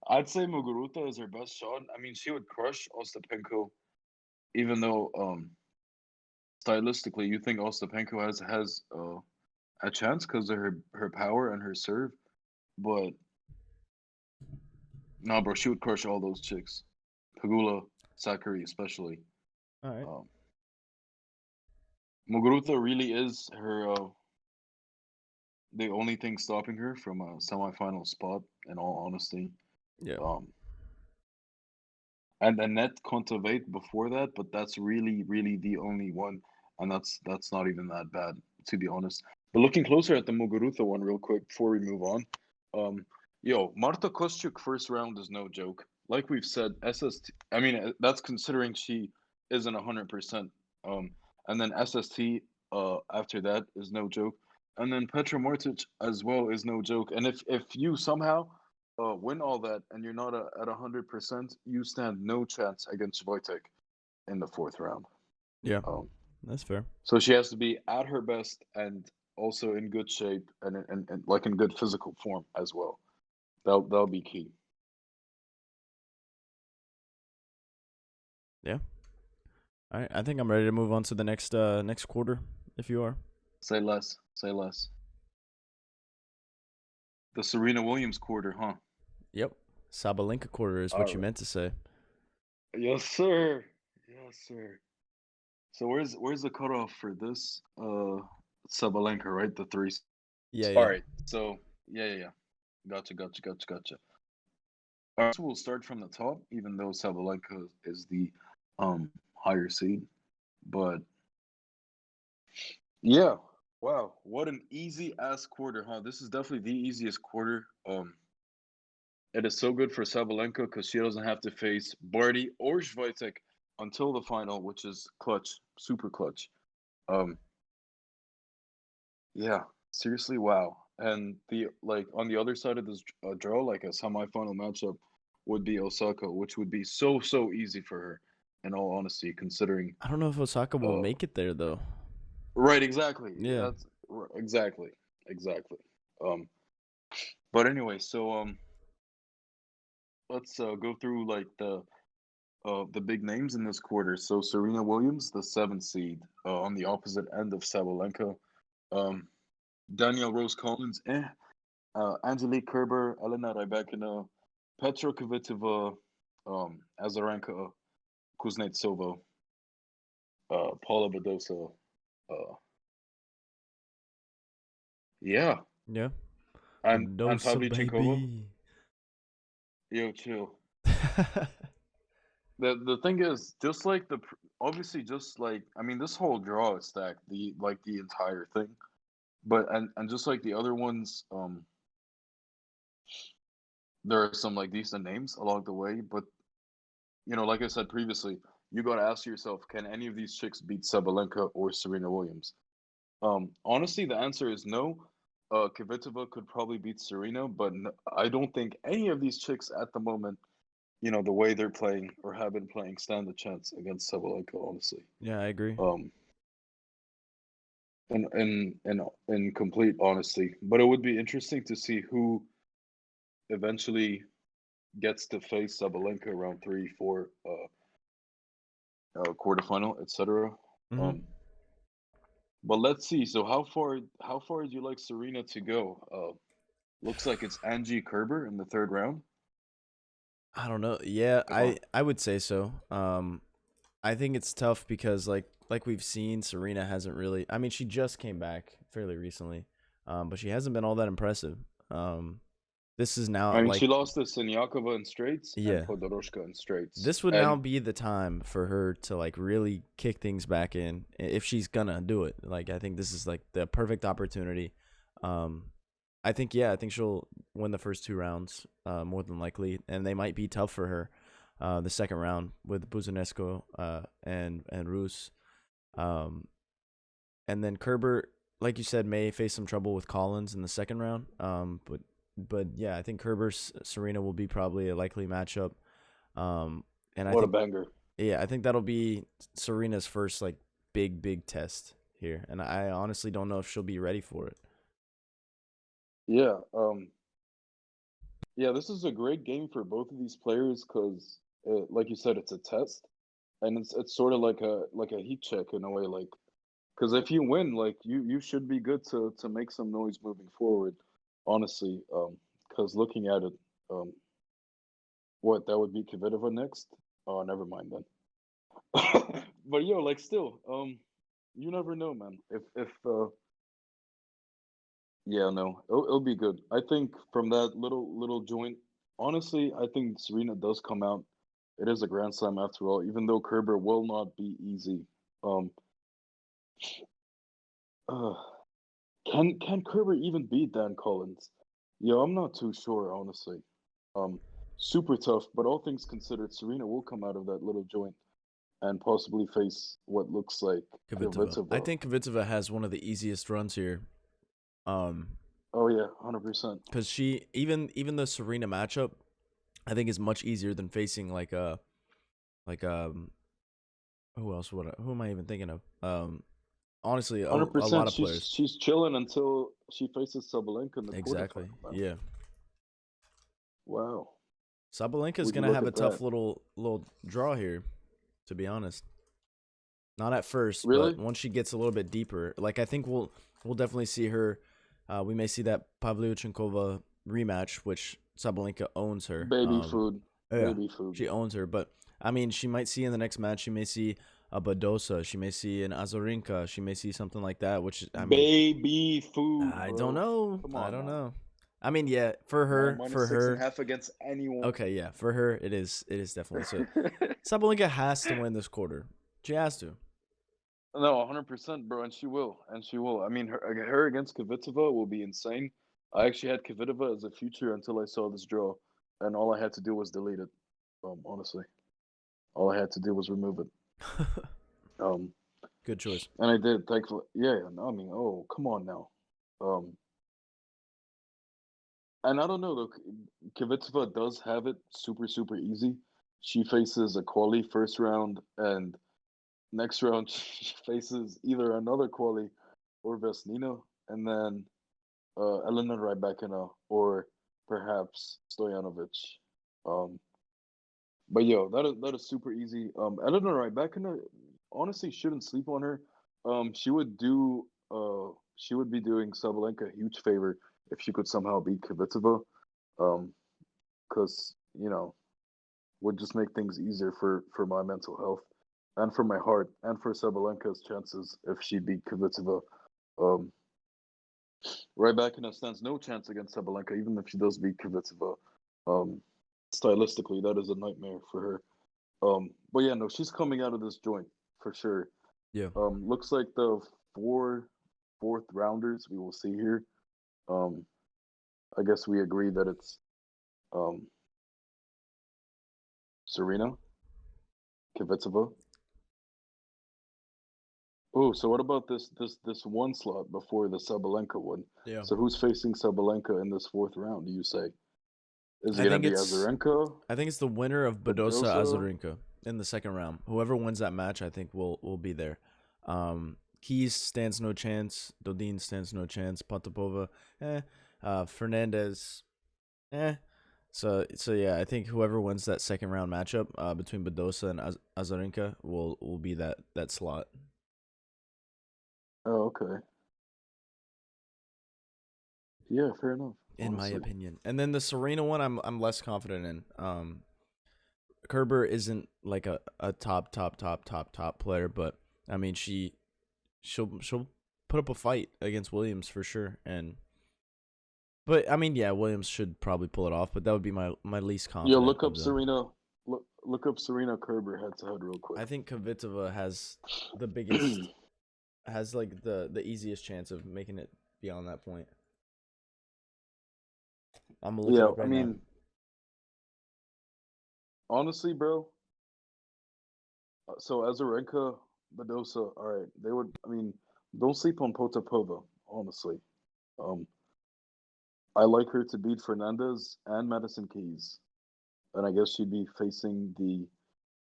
I'd say Muguruza is her best shot. I mean, she would crush Ostapenko, even though stylistically you think Ostapenko has a chance because of her power and her serve, but no, bro, she would crush all those chicks. Pegula, Sakkari especially. All right. Muguruza really is her the only thing stopping her from a semifinal spot, in all honesty. Yeah. And Annette Kontaveit before that, but that's really, really the only one, and that's not even that bad, to be honest. But looking closer at the Muguruza one real quick before we move on, Marta Kostyuk first round is no joke. Like we've said, SST. I mean, that's considering she isn't 100%. And then SST after that is no joke. And then Petra Martic as well is no joke. And if you somehow win all that and you're not at 100%, you stand no chance against Swiatek in the fourth round. Yeah, that's fair. So she has to be at her best and also in good shape and in good physical form as well. That'll be key. Yeah. All right, I think I'm ready to move on to the next quarter. If you are. Say less. The Serena Williams quarter, huh? Yep. Sabalenka quarter is what you meant to say. Yes, sir. So where's the cutoff for this? Sabalenka, right? The 3. Yeah. All right. So yeah. Gotcha. We'll start from the top, even though Sabalenka is the higher seed. But yeah, wow, what an easy ass quarter, huh? This is definitely the easiest quarter. It is so good for Sabalenka because she doesn't have to face Barty or Swiatek until the final, which is clutch, super clutch. Um, yeah, seriously, wow. And the like on the other side of this draw, like a semifinal matchup, would be Osaka, which would be so easy for her. In all honesty, considering, I don't know if Osaka will uh, make it there though. right, exactly. Yeah. Exactly. Um, but anyway, so let's go through like the big names in this quarter. So Serena Williams, the seventh seed, on the opposite end of Sabalenka. Um, Danielle Rose Collins, Angelique Kerber, Elena Rybakina, Petra Kvitova, Azarenka Kuznetsova, Paula Badosa. Uh, yeah, Yeah. and Mendoza, Pavlyuchenkova. baby. Yo, chill. The thing is, just like obviously, just like I mean, this whole draw is stacked. The entire thing, but and just like the other ones, there are some like decent names along the way. But like I said previously, you got to ask yourself, can any of these chicks beat Sabalenka or Serena Williams? Honestly, the answer is no. Kvitova could probably beat Serena, but I don't think any of these chicks at the moment, the way they're playing or have been playing, stand a chance against Sabalenka. Honestly, Yeah, I agree. um, in complete honesty, but it would be interesting to see who eventually gets to face Sabalenka around 3, 4, quarterfinal, etc. Hmm. Um, but let's see. So how far do you like Serena to go? Looks like it's Angie Kerber in the third round. I don't know. Yeah, Am I? I would say so. I think it's tough because like we've seen, Serena hasn't really. I mean, she just came back fairly recently, but she hasn't been all that impressive. Um, this is now I mean, like she lost to Siniakova in straights and yeah, Podoroshka in straights, this would now and be the time for her to like really kick things back in if she's gonna do it. Like I think this is like the perfect opportunity. Um, I think yeah, I think she'll win the first two rounds, more than likely, and they might be tough for her. The second round with Buzanesco, and Rus, um, and then Kerber, like you said, may face some trouble with Collins in the second round. But yeah, I think Kerber Serena will be probably a likely matchup. Um, and I what a think banger! yeah, I think that'll be Serena's first like big test here, and I honestly don't know if she'll be ready for it. Yeah, yeah, this is a great game for both of these players because, like you said, it's a test, and it's sort of like a heat check in a way. Like, because if you win, like you should be good to make some noise moving forward. Honestly, because looking at it, um, what that would be Kvitova next. Oh, never mind then. But yo, like still, you never know, man. If yeah, no, it'll be good. I think from that little joint, honestly, I think Serena does come out. It is a Grand Slam after all, even though Kerber will not be easy. Um, uh, can Kerber even beat Dan Collins? Yo, I'm not too sure, honestly. Um, Super tough, but all things considered, Serena will come out of that little joint and possibly face what looks like Kvitova. I Kvitova. think Kvitova has one of the easiest runs here. Um, Oh yeah, 100%. because she even the Serena matchup, I think is much easier than facing like who else would who am I even thinking of? Honestly, a lot 100%. of She's players. she's chilling until she faces Sabalenka in the Exactly. quarterfinal, man. Yeah. Wow. Sabalenka's Would you gonna look have a at tough that? little draw here, to be honest. Not at first, but Really? once she gets a little bit deeper, like I think we'll definitely see her. We may see that Pavlyuchenkova rematch, which Sabalenka owns her. Baby food. Yeah, Baby food. she owns her. But I mean, she might see in the next match. She may see a Badosa. She may see an Azarenka. She may see something like that. Which I mean, Baby food, I don't bro. know. Come I on don't now. know. I mean, yeah, for No, her, minus for six and a her. half against anyone. Okay, yeah, for her, it is definitely so. Sabalenka has to win this quarter. She has to. No, 100%, bro, and she will, and she will. I mean, her against Kvitova will be insane. I actually had Kvitova as a future until I saw this draw, and all I had to do was delete it. Honestly, all I had to do was remove it. Um, Good choice. and I did. Thankfully, yeah. No, I mean, oh, come on now. Um, and I don't know though. Kvitova does have it super, super easy. She faces a quali first round, and next round she faces either another quali or Vesnina, and then Elena Rybakina or perhaps Stojanovic. Um, but yo, that is super easy. Elena Rybakina, honestly, shouldn't sleep on her. She would do she would be doing Sabalenka a huge favor if she could somehow beat Kvitova. Because would just make things easier for my mental health and for my heart and for Sabalenka's chances if she beat Kvitova. Um, Rybakina stands no chance against Sabalenka, even if she does beat Kvitova. Um, stylistically, that is a nightmare for her. But yeah, no, she's coming out of this joint for sure. Yeah. Looks like the fourth rounders we will see here. Um, I guess we agree that it's um Serena, Kvitova. Oh, so what about this one slot before the Sabalenka one? Yeah. So who's facing Sabalenka in this fourth round? Do you say is it I gonna think be it's Azarenka, I think it's the winner of Badosa Badosa? Azarenka in the second round. Whoever wins that match, I think will be there. Keys stands no chance. Dodin stands no chance. Potapova, Fernandez, eh. So yeah, I think whoever wins that second round matchup between Badosa and Azarenka will be that slot. Oh, okay. Yeah, fair enough. In my Honestly, opinion. And then the Serena one, I'm less confident in. Kerber isn't like a top player, but I mean she'll put up a fight against Williams for sure. But I mean, yeah, Williams should probably pull it off, but that would be my least yeah. confident Look of up them. Serena. Look up Serena Kerber head to head real quick. I think Kvitova has the biggest, has like the easiest chance of making it beyond that point. I'm gonna look it Yeah, up I right now. mean, honestly, bro. So Azarenka, Badosa, all right. They would. I mean, don't sleep on Potapova. Honestly, um, I like her to beat Fernandez and Madison Keys, and I guess she'd be facing the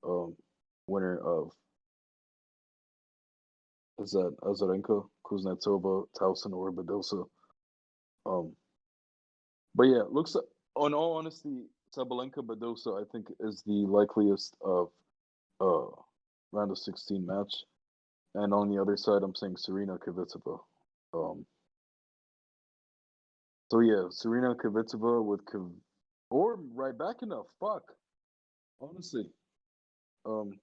um, winner of is that Azarenka, Kuznetsova, Towson, or Badosa. Um, but yeah, looks on all honesty, Sabalenka Badosa I think is the likeliest of uh round of 16 match. And on the other side, I'm saying Serena Kvitova. Um, so yeah, Serena Kvitova with or right back enough. Fuck, honestly. Um,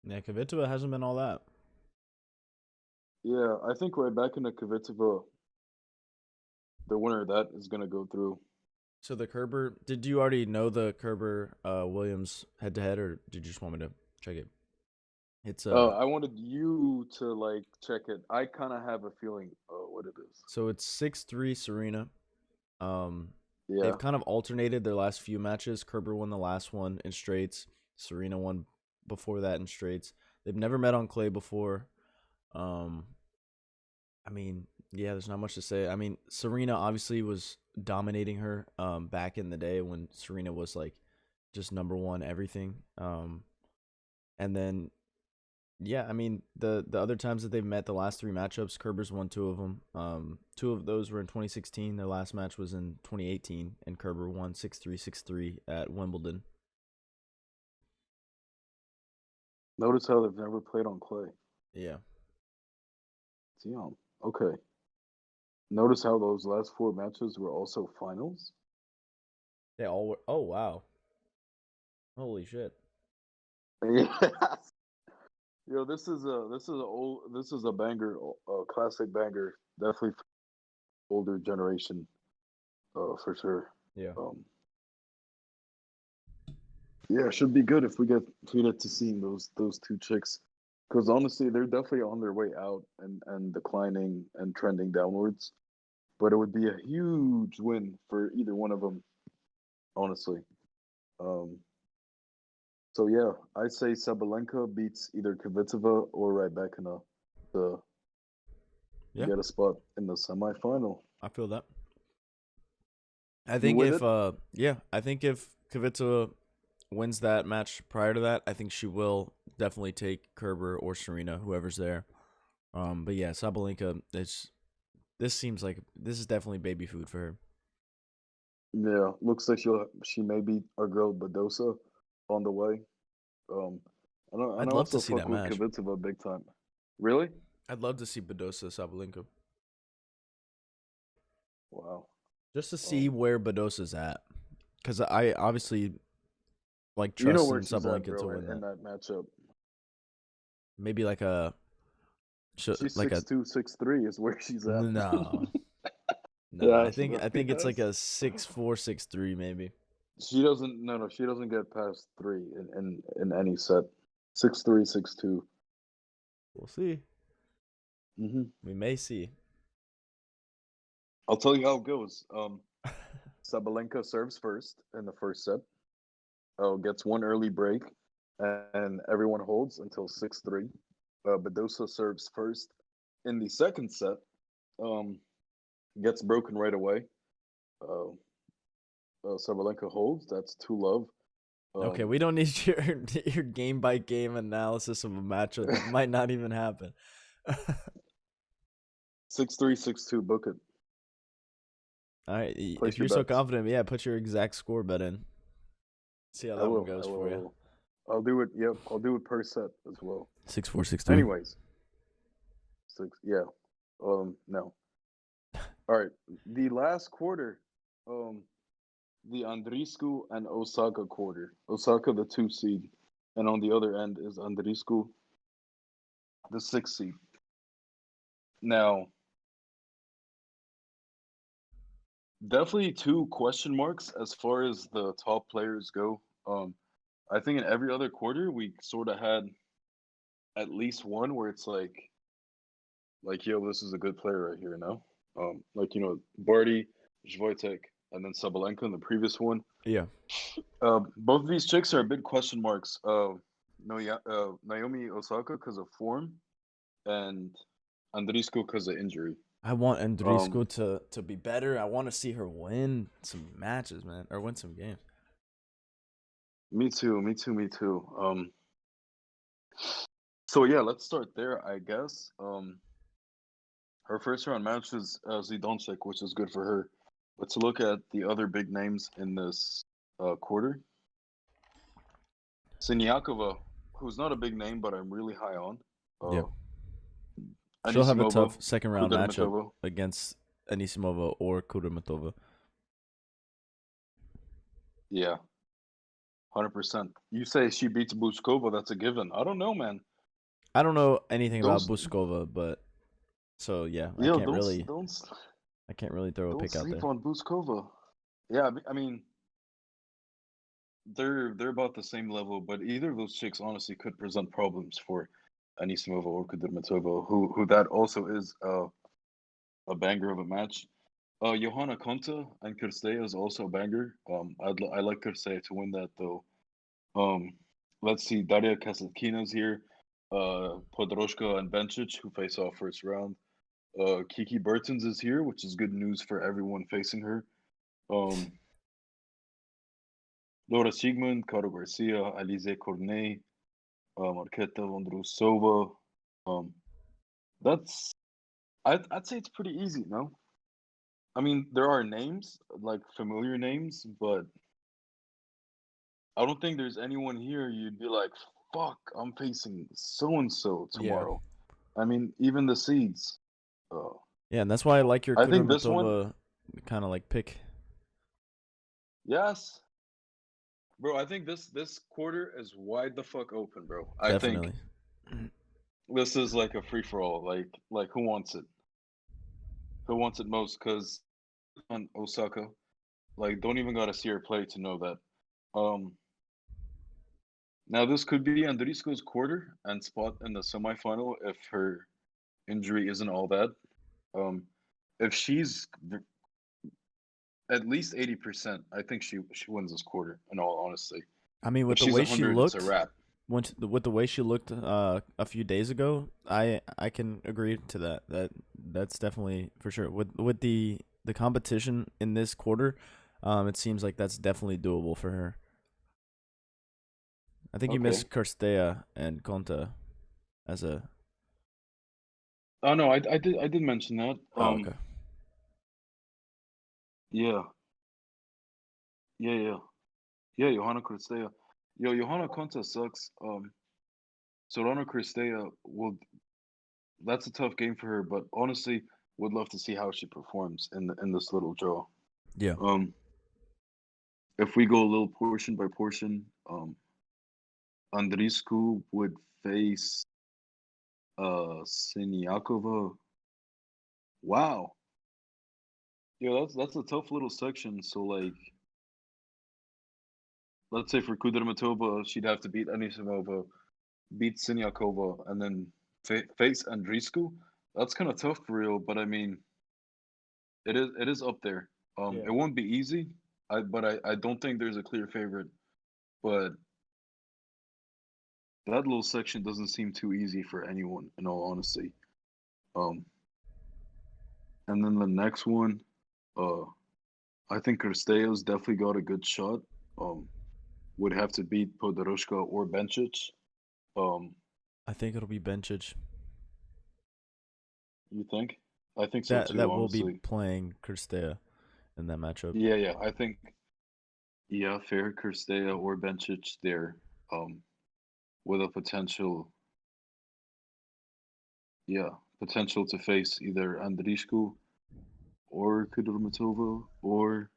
Yeah, Kvitova hasn't been all that. yeah, I think right back into Kvitova, the winner of that is gonna go through. So the Kerber, did you already know the Kerber Williams head to head, or did you just want me to check it? It's I wanted you to like check it. I kind of have a feeling what it is. so it's 6-3 Serena. Um, they've Yeah. kind of alternated their last few matches. Kerber won the last one in straights. Serena won before that in straights. They've never met on clay before. Um, I mean, yeah, there's not much to say. I mean, Serena obviously was dominating her back in the day when Serena was like just number one everything. And then yeah, I mean the other times that they've met, the last three matchups, Kerber's won two of them. Two of those were in 2016. Their last match was in 2018, and Kerber won 6-3, 6-3 at Wimbledon. Notice how they've never played on clay. Yeah, Damn. Okay. Notice how those last four matches were also finals. they all were. Oh wow, holy shit! Yeah. Yo, this is a banger, a classic banger. Definitely older generation. for sure. Yeah. Yeah, it should be good if we get to seeing those two chicks, because honestly, they're definitely on their way out and declining and trending downwards. But it would be a huge win for either one of them, honestly. Um, so yeah, I say Sabalenka beats either Kvitova or Rybakina to Yeah, get a spot in the semifinal. I feel that. I You think with if it? I think if Kvitova wins that match prior to that, I think she will definitely take Kerber or Serena, whoever's there. But yeah, Sabalenka, this seems like this is definitely baby food for her. Yeah, looks like she may beat our girl Badosa on the way. Um, and I'd I love to also see that fuck with match. Kvitova big time. Really? I'd love to see Badosa Sabalenka Wow. just to see Um, where Badosa's at, because I obviously like you know trust where in she's at, Sabalenka to bro, win in that. that matchup. Maybe like a She's like a 6'2", 6'3" is where she's at. no. No, Yeah, I think it's like yes. a 6'4", 6'3", maybe. She doesn't. No, she doesn't get past three in any set. 6'3", 6'2". We'll see. Mm-hmm. We may see. I'll tell you how it goes. Sabalenka serves first in the first set. Gets one early break, and everyone holds until 6-3. Badosa serves first in the second set. Um, Gets broken right away. Uh, Sabalenka holds. That's 2-love. Okay, Um, we don't need your game by game analysis of a matchup that might not even happen. 6-3, 6-2. Book it. All right, Place if your you're so bets. confident, yeah, put your exact score bet in. See how I that one will. I goes will. for I you. will. I'll do it. Yep. I'll do it per set as well. 6'4", 6'3". Anyways, six. Yeah. No. All right. The last quarter. Um. The Andriescu and Osaka quarter. Osaka, the 2 seed, and on the other end is Andriescu, the 6 seed. Now, definitely two question marks as far as the top players go. I think in every other quarter we sort of had at least one where it's like yo, this is a good player right here, no? Like Barty, Wojtek, and then Sabalenka in the previous one. Yeah. Both of these chicks are a bit question marks. Naomi Osaka because of form, and Andriescu because of injury. I want Um, Andriescu to be better. I want to see her win some matches, man, or win some games. Me too. Me too. Me too. So yeah, let's start there, I guess. Her first round match is Zidoncic, which is good for her. Let's look at the other big names in this quarter. Siniakova, who's not a big name, but I'm really high on. Yeah. Uh, She'll have a Anisimova, tough second round matchup Kudermetova. against Anisimova or Kudermetova. Yeah, 100%. You say she beats Buskova, that's a given. I don't know, man. I don't know anything about Don't Buskova, but so yeah, yo, don't I can't really throw a don't pick out sleep there. on Buskova. Yeah, I mean they're about the same level, but either of those chicks honestly could present problems for Anisimova or Kudermetova, who that also is a banger of a match. Johanna Konta and Kirstea is also a banger. I like Kirstea to win that though. Um, let's see, Daria Kasatkina's here. Podroshka and Bencic, who face off first round. Kiki Bertens is here, which is good news for everyone facing her. Um, Laura Sigmund, Caro Garcia, Alize Cornet, Marketa Vondrousova. Um, that's I'd say it's pretty easy, no? I mean, there are names like familiar names, but I don't think there's anyone here you'd be like, "Fuck, I'm facing so and so Yeah. tomorrow." I mean, even the seeds. Uh, Yeah, and that's why I like your I think this one, Kudermetova kind of like pick. yes, bro. I think this quarter is wide the fuck open, bro. I think Definitely. this is like a free for all. Like who wants it? Who wants it most? Because on Osaka. Like, don't even gotta see her play to know that. Um, Now this could be Andrisco's quarter and spot in the semifinal if her injury isn't all bad. Um, if she's at least 80%, I think she wins this quarter. In all honesty, I mean, if with the she's way she 100, it's a looked, wrap. with the way she looked a few days ago, I can agree to that. That's definitely for sure. With the competition in this quarter, it seems like that's definitely doable for her. I think you Okay. missed Kirstea and Conta as a. Oh no, I did mention that. Oh, okay. Yeah, yeah, yeah. Johanna Cristea. Yo, Johanna Konta sucks. Sorana Cristea will. That's a tough game for her, but honestly, would love to see how she performs in this little draw. Yeah, Um, if we go a little portion by portion, Andriscu would face Siniakova. Wow. Yeah, that's a tough little section. So like, let's say for Kudermetova, she'd have to beat Anisimova, beat Siniakova, and then face Andriscu. That's kind of tough for real, but I mean, it is up there. yeah, It won't be easy. I don't think there's a clear favorite, but that little section doesn't seem too easy for anyone, in all honesty. Um, and then the next one, uh, I think Kristea's definitely got a good shot. Um, would have to beat Podoroshka or Bencic. Um, I think it'll be Bencic. you think? I think so That too, that will be honestly. playing Kirstea in that matchup. Yeah. I think yeah, fair Kirstea or Bencic there. Um, with a yeah, potential to face either Andriishku or Kudermetova or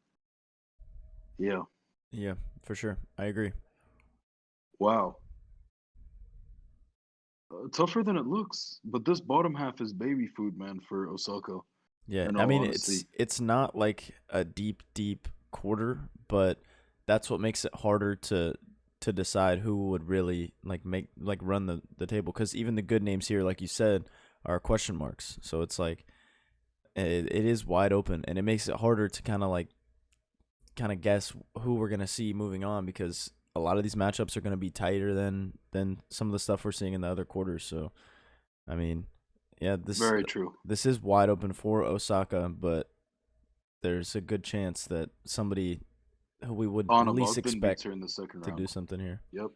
yeah. Yeah, for sure. I agree. Wow. Tougher than it looks, but this bottom half is baby food, man, for Osaka. Yeah, In I all mean honesty, it's not like a deep quarter, but that's what makes it harder to decide who would really like run the table because even the good names here, like you said, are question marks. So it's like it is wide open, and it makes it harder to kind of guess who we're gonna see moving on because a lot of these matchups are gonna be tighter than some of the stuff we're seeing in the other quarters. So I mean, yeah, very true. this is wide open for Osaka, but there's a good chance that somebody who we would Anna least Bogdan expect beats her in the second to do round. something here. Yep.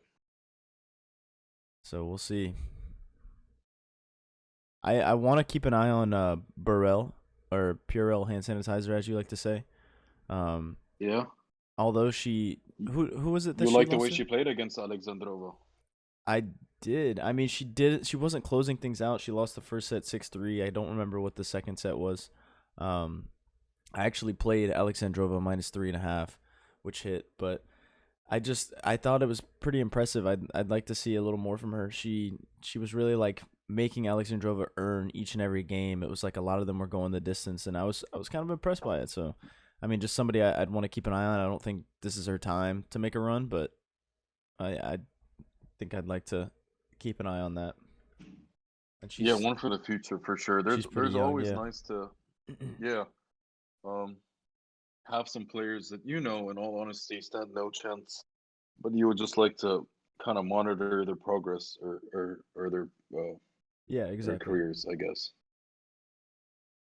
So we'll see. I want to keep an eye on Burrell or Purell hand sanitizer, as you like to say. Um, Yeah. although she who was it that You she like the lost way to? she played against Alexandrova. I did. I mean, she did. She wasn't closing things out. She lost the first set 6-3. I don't remember what the second set was. Um, I actually played Alexandrova -3.5, which hit, but I thought it was pretty impressive. I'd like to see a little more from her. She was really like making Alexandrova earn each and every game. It was like a lot of them were going the distance, and I was kind of impressed by it. So, I mean, just somebody I'd want to keep an eye on. I don't think this is her time to make a run, but I think I'd like to keep an eye on that. And Yeah, one for the future for sure. There's she's pretty there's young, always yeah. nice to yeah, um have some players that in all honesty stand no chance. But you would just like to kind of monitor their progress or Yeah, their exactly. careers, I guess.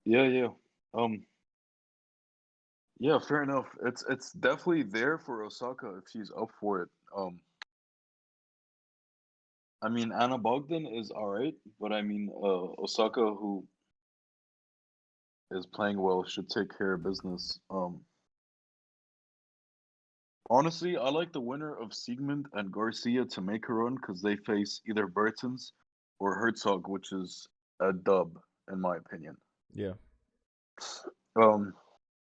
Yeah. Um yeah, fair enough. It's definitely there for Osaka if she's up for it. I mean Anna Bogdan is alright, but I mean Osaka who is playing well should take care of business. Honestly, I like the winner of Siegmund and Garcia to make a run because they face either Bertens or Herzog, which is a dub in my opinion. Yeah. Um,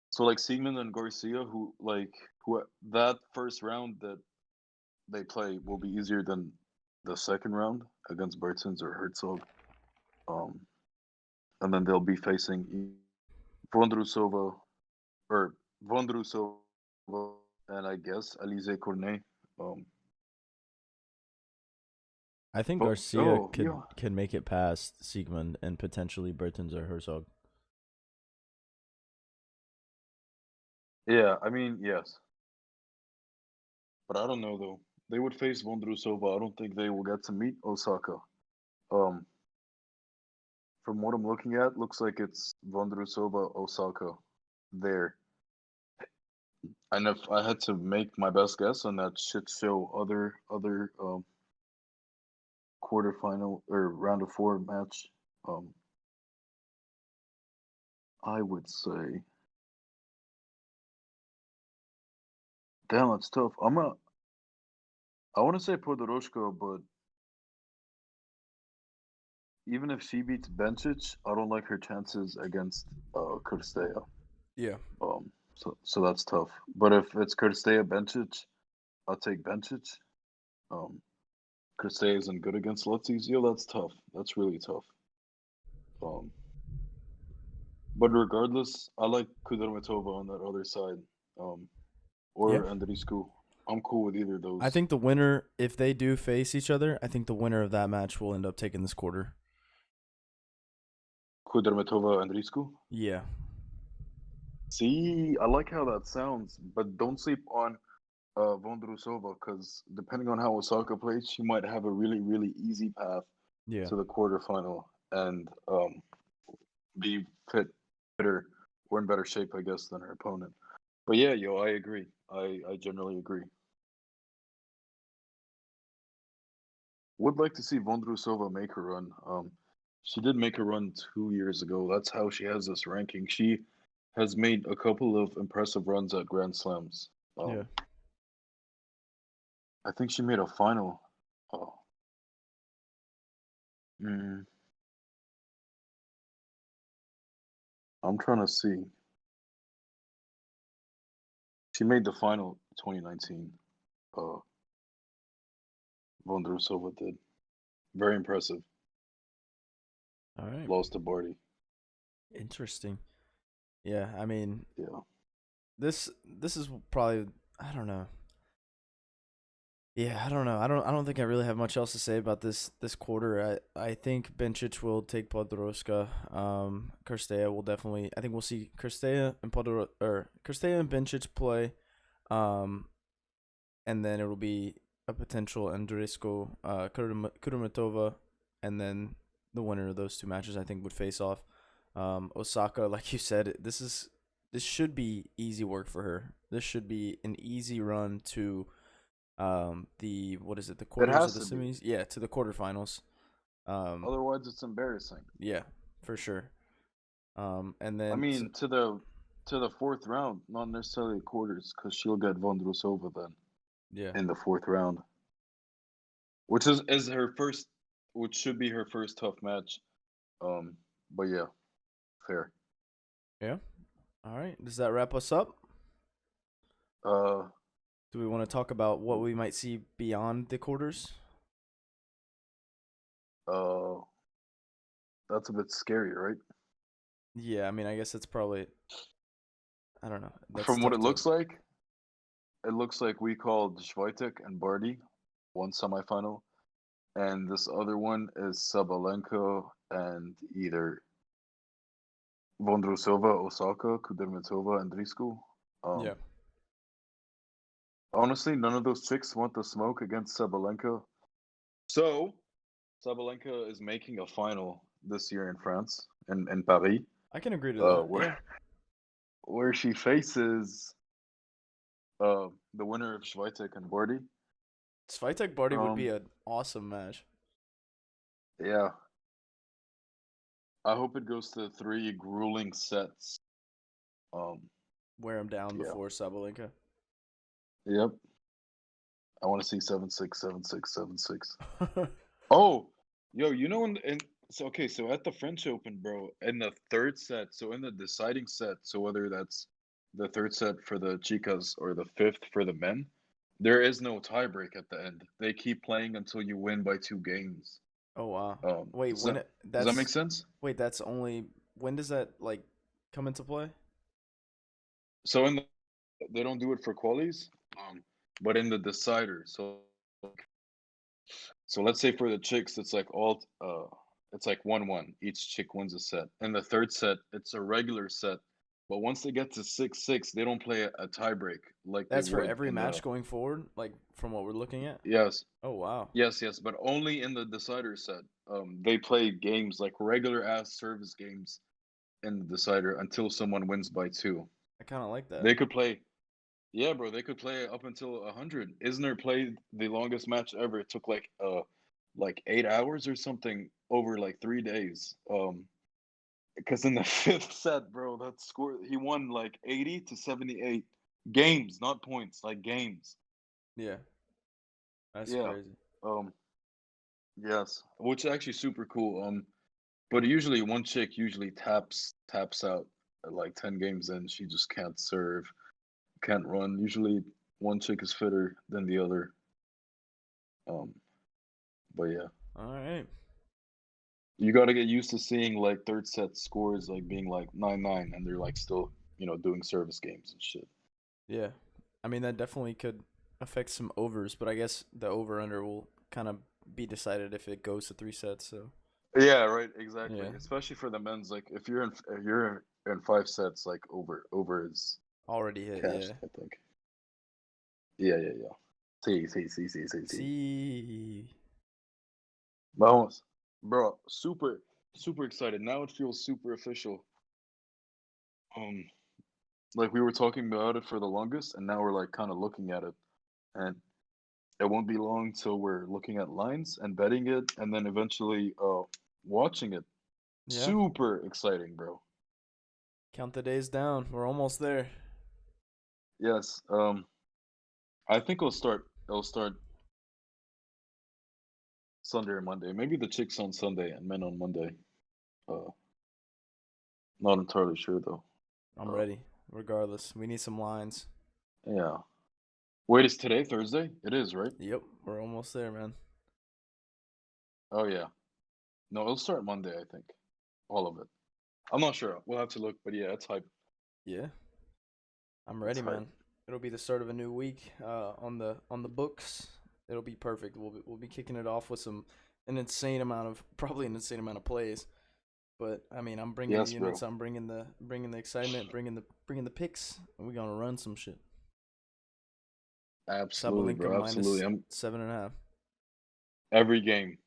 so like Siegmund and Garcia, who that first round that they play will be easier than the second round against Bertens or Herzog. Um, and then they'll be facing Vondrusova or Vondrusova and I guess Alizé Cornet. Um, I think but Garcia oh could yeah, could make it past Siegmund and potentially Bertens or Herzog. yeah. I mean, yes, but I don't know though. They would face Vondrousova. I don't think they will get to meet Osaka. Um, from what I'm looking at, looks like it's Vondrousova, Osaka, there. And if I had to make my best guess on that shit show, other quarterfinal or round of four match, um, I would say, damn, it's tough. I want to say Podoroshka, but even if she beats Bencic, I don't like her chances against Krstea. Yeah. So that's tough. But if it's Krstea Bencic, I'll take Bencic. Um, Krstea isn't good against Lazio. That's tough. That's really tough. Um, but regardless, I like Kudermetova on that other side. Um, Yeah. or Andriescu. I'm cool with either of I those. think the winner, if they do face each other, I think the winner of that match will end up taking this quarter. Kudermetova, Andriescu. Yeah. See, I like how that sounds, but don't sleep on Vondrousova because depending on how Osaka plays, she might have a really easy path Yeah. to the quarterfinal and be fitter or in better shape, I guess, than her opponent. But yeah, yo, I agree. I generally agree. Would like to see Vondrousova make a run. She did make a run 2 years ago. That's how she has this ranking. She has made a couple of impressive runs at Grand Slams. Yeah. I think she made a final. Oh, mm, I'm trying to see. She made the final 2019. Uh, Vondrousova did. Very impressive. All right. Lost to Barty. Interesting. Yeah, I mean, Yeah. this is probably, I don't know. Yeah, I don't know. I don't think I really have much else to say about this quarter. I think Bencic will take Podoroska. Krstea will definitely. I think we'll see Krstea and Krstea and Bencic play. Um, and then it will be a potential Andriescu, Kudermetova, and then the winner of those two matches I think would face off. Osaka, like you said, this should be easy work for her. This should be an easy run to the what is it, the It quarters of has the to be. semis, yeah, to the quarterfinals. Otherwise, it's embarrassing. Yeah, for sure. And I then mean, to the fourth round, not necessarily quarters, because she'll get Vondrousova then yeah. in the fourth round, which is her first, which should be her first tough match. Um, but yeah, fair. Yeah. All right, does that wrap us up? Uh, Do we want to talk about what we might see beyond the quarters? uh, that's a bit scary, right? Yeah, I mean, I guess that's probably, I don't know. That's From what tough to. it looks like we called Schweitek and Barty one semifinal, and this other one is Sabalenka and either Vondrousova, Osaka, Kudermetova, and Driscoll. Yeah. Um, honestly, none of those chicks want the smoke against Sabalenka. So Sabalenka is making a final this year in France, in Paris, I can agree to uh, that. where Yeah. where she faces the winner of Schweitek and Barty. Svitek Barty would be Um, an awesome match. yeah, I hope it goes to three grueling sets. Um, Wear him down yeah, before Sabalenka. yep. I want to see 7-6, 7-6, 7-6. Oh, yo, so okay, so at the French Open, bro, in the third set, so in the deciding set, so whether that's the third set for the chicas or the fifth for the men, there is no tiebreak at the end. They keep playing until you win by 2 games. Oh wow. Um, Wait, does when that it does that make that's sense? wait, that's only when does that like come into play? So in they don't do it for qualies, but in the decider. So let's say for the chicks, it's like 1-1. Each chick wins a set. In the third set, it's a regular set. But once they get to 6-6, they don't play a tiebreak like they That's for would every in match the going forward, like from what we're looking at. yes, Oh wow, yes, but only in the decider set. They play games like regular ass service games in the decider until someone wins by two. I kind of like that. They could play, yeah, bro. They could play up until 100. Isner played the longest match ever. It took like 8 hours or something over like 3 days. Because in the fifth set, bro, that score he won like 80-78 games, not points, like games. Yeah, that's Yeah. crazy. Um. Yes, which is actually super cool. But usually one chick usually taps out at like 10 games in. She just can't serve, can't run. Usually one chick is fitter than the other. Um, but yeah, All right. you got to get used to seeing like third set scores like being like 9-9, and they're like still doing service games and shit. Yeah, I mean that definitely could affect some overs, but I guess the over under will kind of be decided if it goes to 3 sets. So Yeah, right, exactly. yeah, Especially for the men's, like if you're in 5 sets, like over is already hit. cashed, Yeah. I think. Yeah, yeah, yeah. See. See. Vamos. Bro, super excited. Now it feels super official. Um, like we were talking about it for the longest, and now we're like kind of looking at it. And it won't be long till we're looking at lines and betting it, and then eventually watching it. Yeah. Super exciting, bro. Count the days down. We're almost there. Yes. I think it'll start Sunday or Monday. Maybe the chicks on Sunday and men on Monday. Uh, not entirely sure though. I'm Uh, ready. Regardless, we need some lines. yeah. Wait, is today Thursday? It is, right? Yep, we're almost there, man. Oh yeah. No, it'll start Monday, I think. All of it. I'm not sure. We'll have to look, but yeah, it's hype. Yeah, I'm It's ready, hype. man. It'll be the start of a new week. On the books, it'll be perfect. We'll be kicking it off with probably an insane amount of plays. But I mean, I'm bringing the Yes, units. bro. I'm bringing the excitement. Bringing the picks. And we're gonna run some shit. Absolutely, Sabalenka bro. Absolutely. minus I'm 7.5. every game.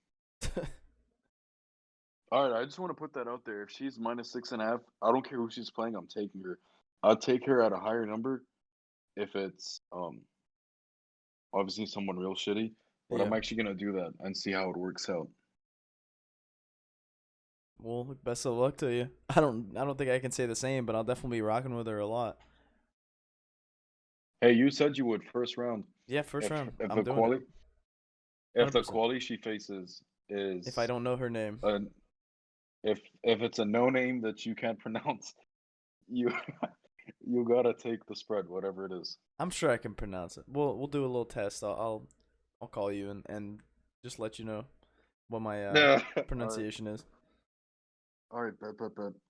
All right, I just want to put that out there. If she's -6.5, I don't care who she's playing. I'm taking her. I'll take her at a higher number if it's obviously someone real shitty. But Yeah. I'm actually gonna do that and see how it works out. Well, best of luck to you. I don't think I can say the same, but I'll definitely be rocking with her a lot. Hey, you said you would first round. Yeah, first If round. if I'm the doing it. quali if the 100%. quali she faces If I is don't know her name. an if it's a no name that you can't pronounce, you you gotta take the spread, whatever it is. I'm sure I can pronounce it. We'll do a little test. I'll call you and just let you know what my Yeah. All right. pronunciation is. All right, bet.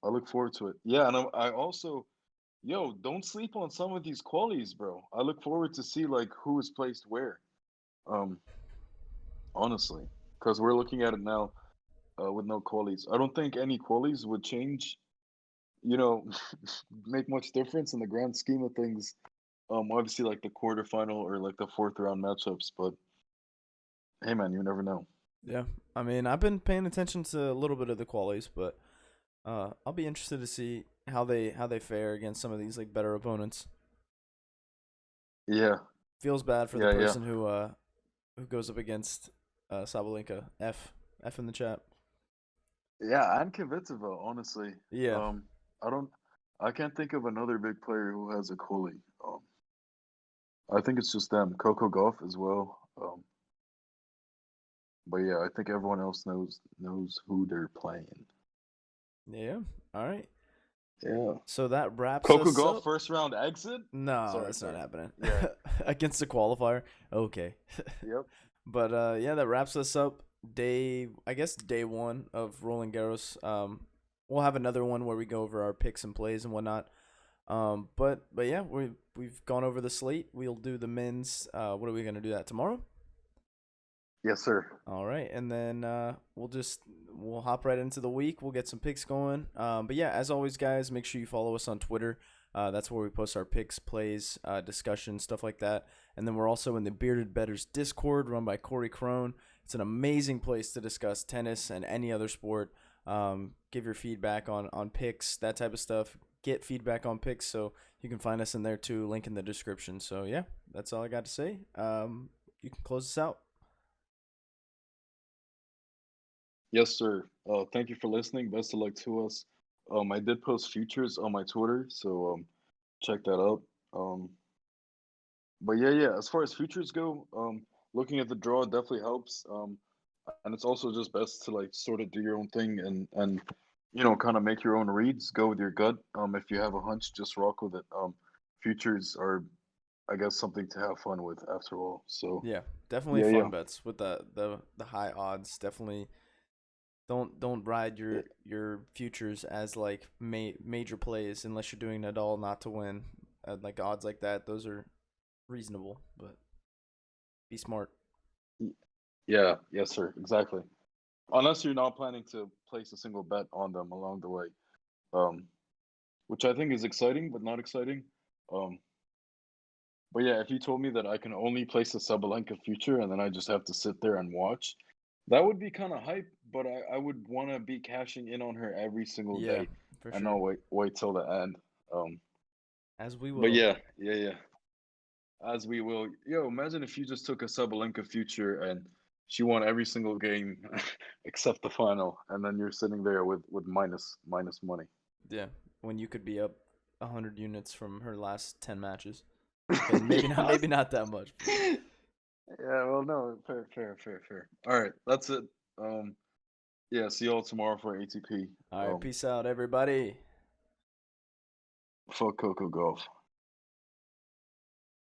I look forward to it. Yeah, and I also, yo, don't sleep on some of these qualities, bro. I look forward to see like who is placed where. Um, honestly, because we're looking at it now with no qualities. I don't think any qualities would change, you know, make much difference in the grand scheme of things. Obviously, like the quarterfinal or like the fourth round matchups, but hey, man, you never know. Yeah. I mean, I've been paying attention to a little bit of the qualies, but I'll be interested to see how they fare against some of these like better opponents. Yeah, Feels bad for the yeah. person who goes up against Sabalenka. F in the chat. Yeah, and Kvitova, honestly. Yeah. Um, I don't, I can't think of another big player who has a goalie. I think it's just them. Coco Golf as well. But yeah, I think everyone else knows who they're playing. Yeah. All right. Yeah, So that wraps Coco us Golf up. first round exit. No, Sorry, that's not sorry. happening. Yeah. Against the qualifier. Okay. Yep. But yeah, that wraps us up. Day 1 of Roland-Garros. We'll have another one where we go over our picks and plays and whatnot. But yeah, we've gone over the slate. We'll do the men's. What are we gonna do that tomorrow? Yes, sir. All right, and then we'll hop right into the week. We'll get some picks going. But yeah, as always, guys, make sure you follow us on Twitter. That's where we post our picks, plays, discussions, stuff like that. And then we're also in the Bearded Betters Discord, run by Corey Crone. It's an amazing place to discuss tennis and any other sport. Give your feedback on picks, that type of stuff. Get feedback on picks, so you can find us in there too. Link in the description. So yeah, that's all I got to say. You can close us out. Yes, sir. Thank you for listening. Best of luck to us. I did post futures on my Twitter, so check that out. Um, but yeah. As far as futures go, looking at the draw definitely helps. And it's also just best to like sort of do your own thing and kind of make your own reads. Go with your gut. If you have a hunch, just rock with it. Futures are, I guess, something to have fun with after all. So Yeah, definitely yeah. fun bets with the high odds. Definitely don't ride Yeah. your futures as like major plays unless you're doing Nadal not to win. Like odds like that, those are reasonable, but be smart. Yeah, yes, sir. Exactly. Unless you're not planning to place a single bet on them along the way, um, which I think is exciting, but not exciting. Um, but yeah, if you told me that I can only place a Sabalenka future and then I just have to sit there and watch, that would be kind of hype. But I would want to be cashing in on her every single Yeah, day for and sure. not wait till the end. Um, As we but will. yeah. As we will. Yo, imagine if you just took a Sabalenka future and she won every single game except the final, and then you're sitting there with minus money. Yeah, when you could be up 100 units from her last 10 matches. Okay, Yeah. maybe not that much. But Yeah, well, no, fair. All right, that's it. Um, yeah, see y'all tomorrow for ATP. all right, peace out, everybody. Fuck Coco Golf.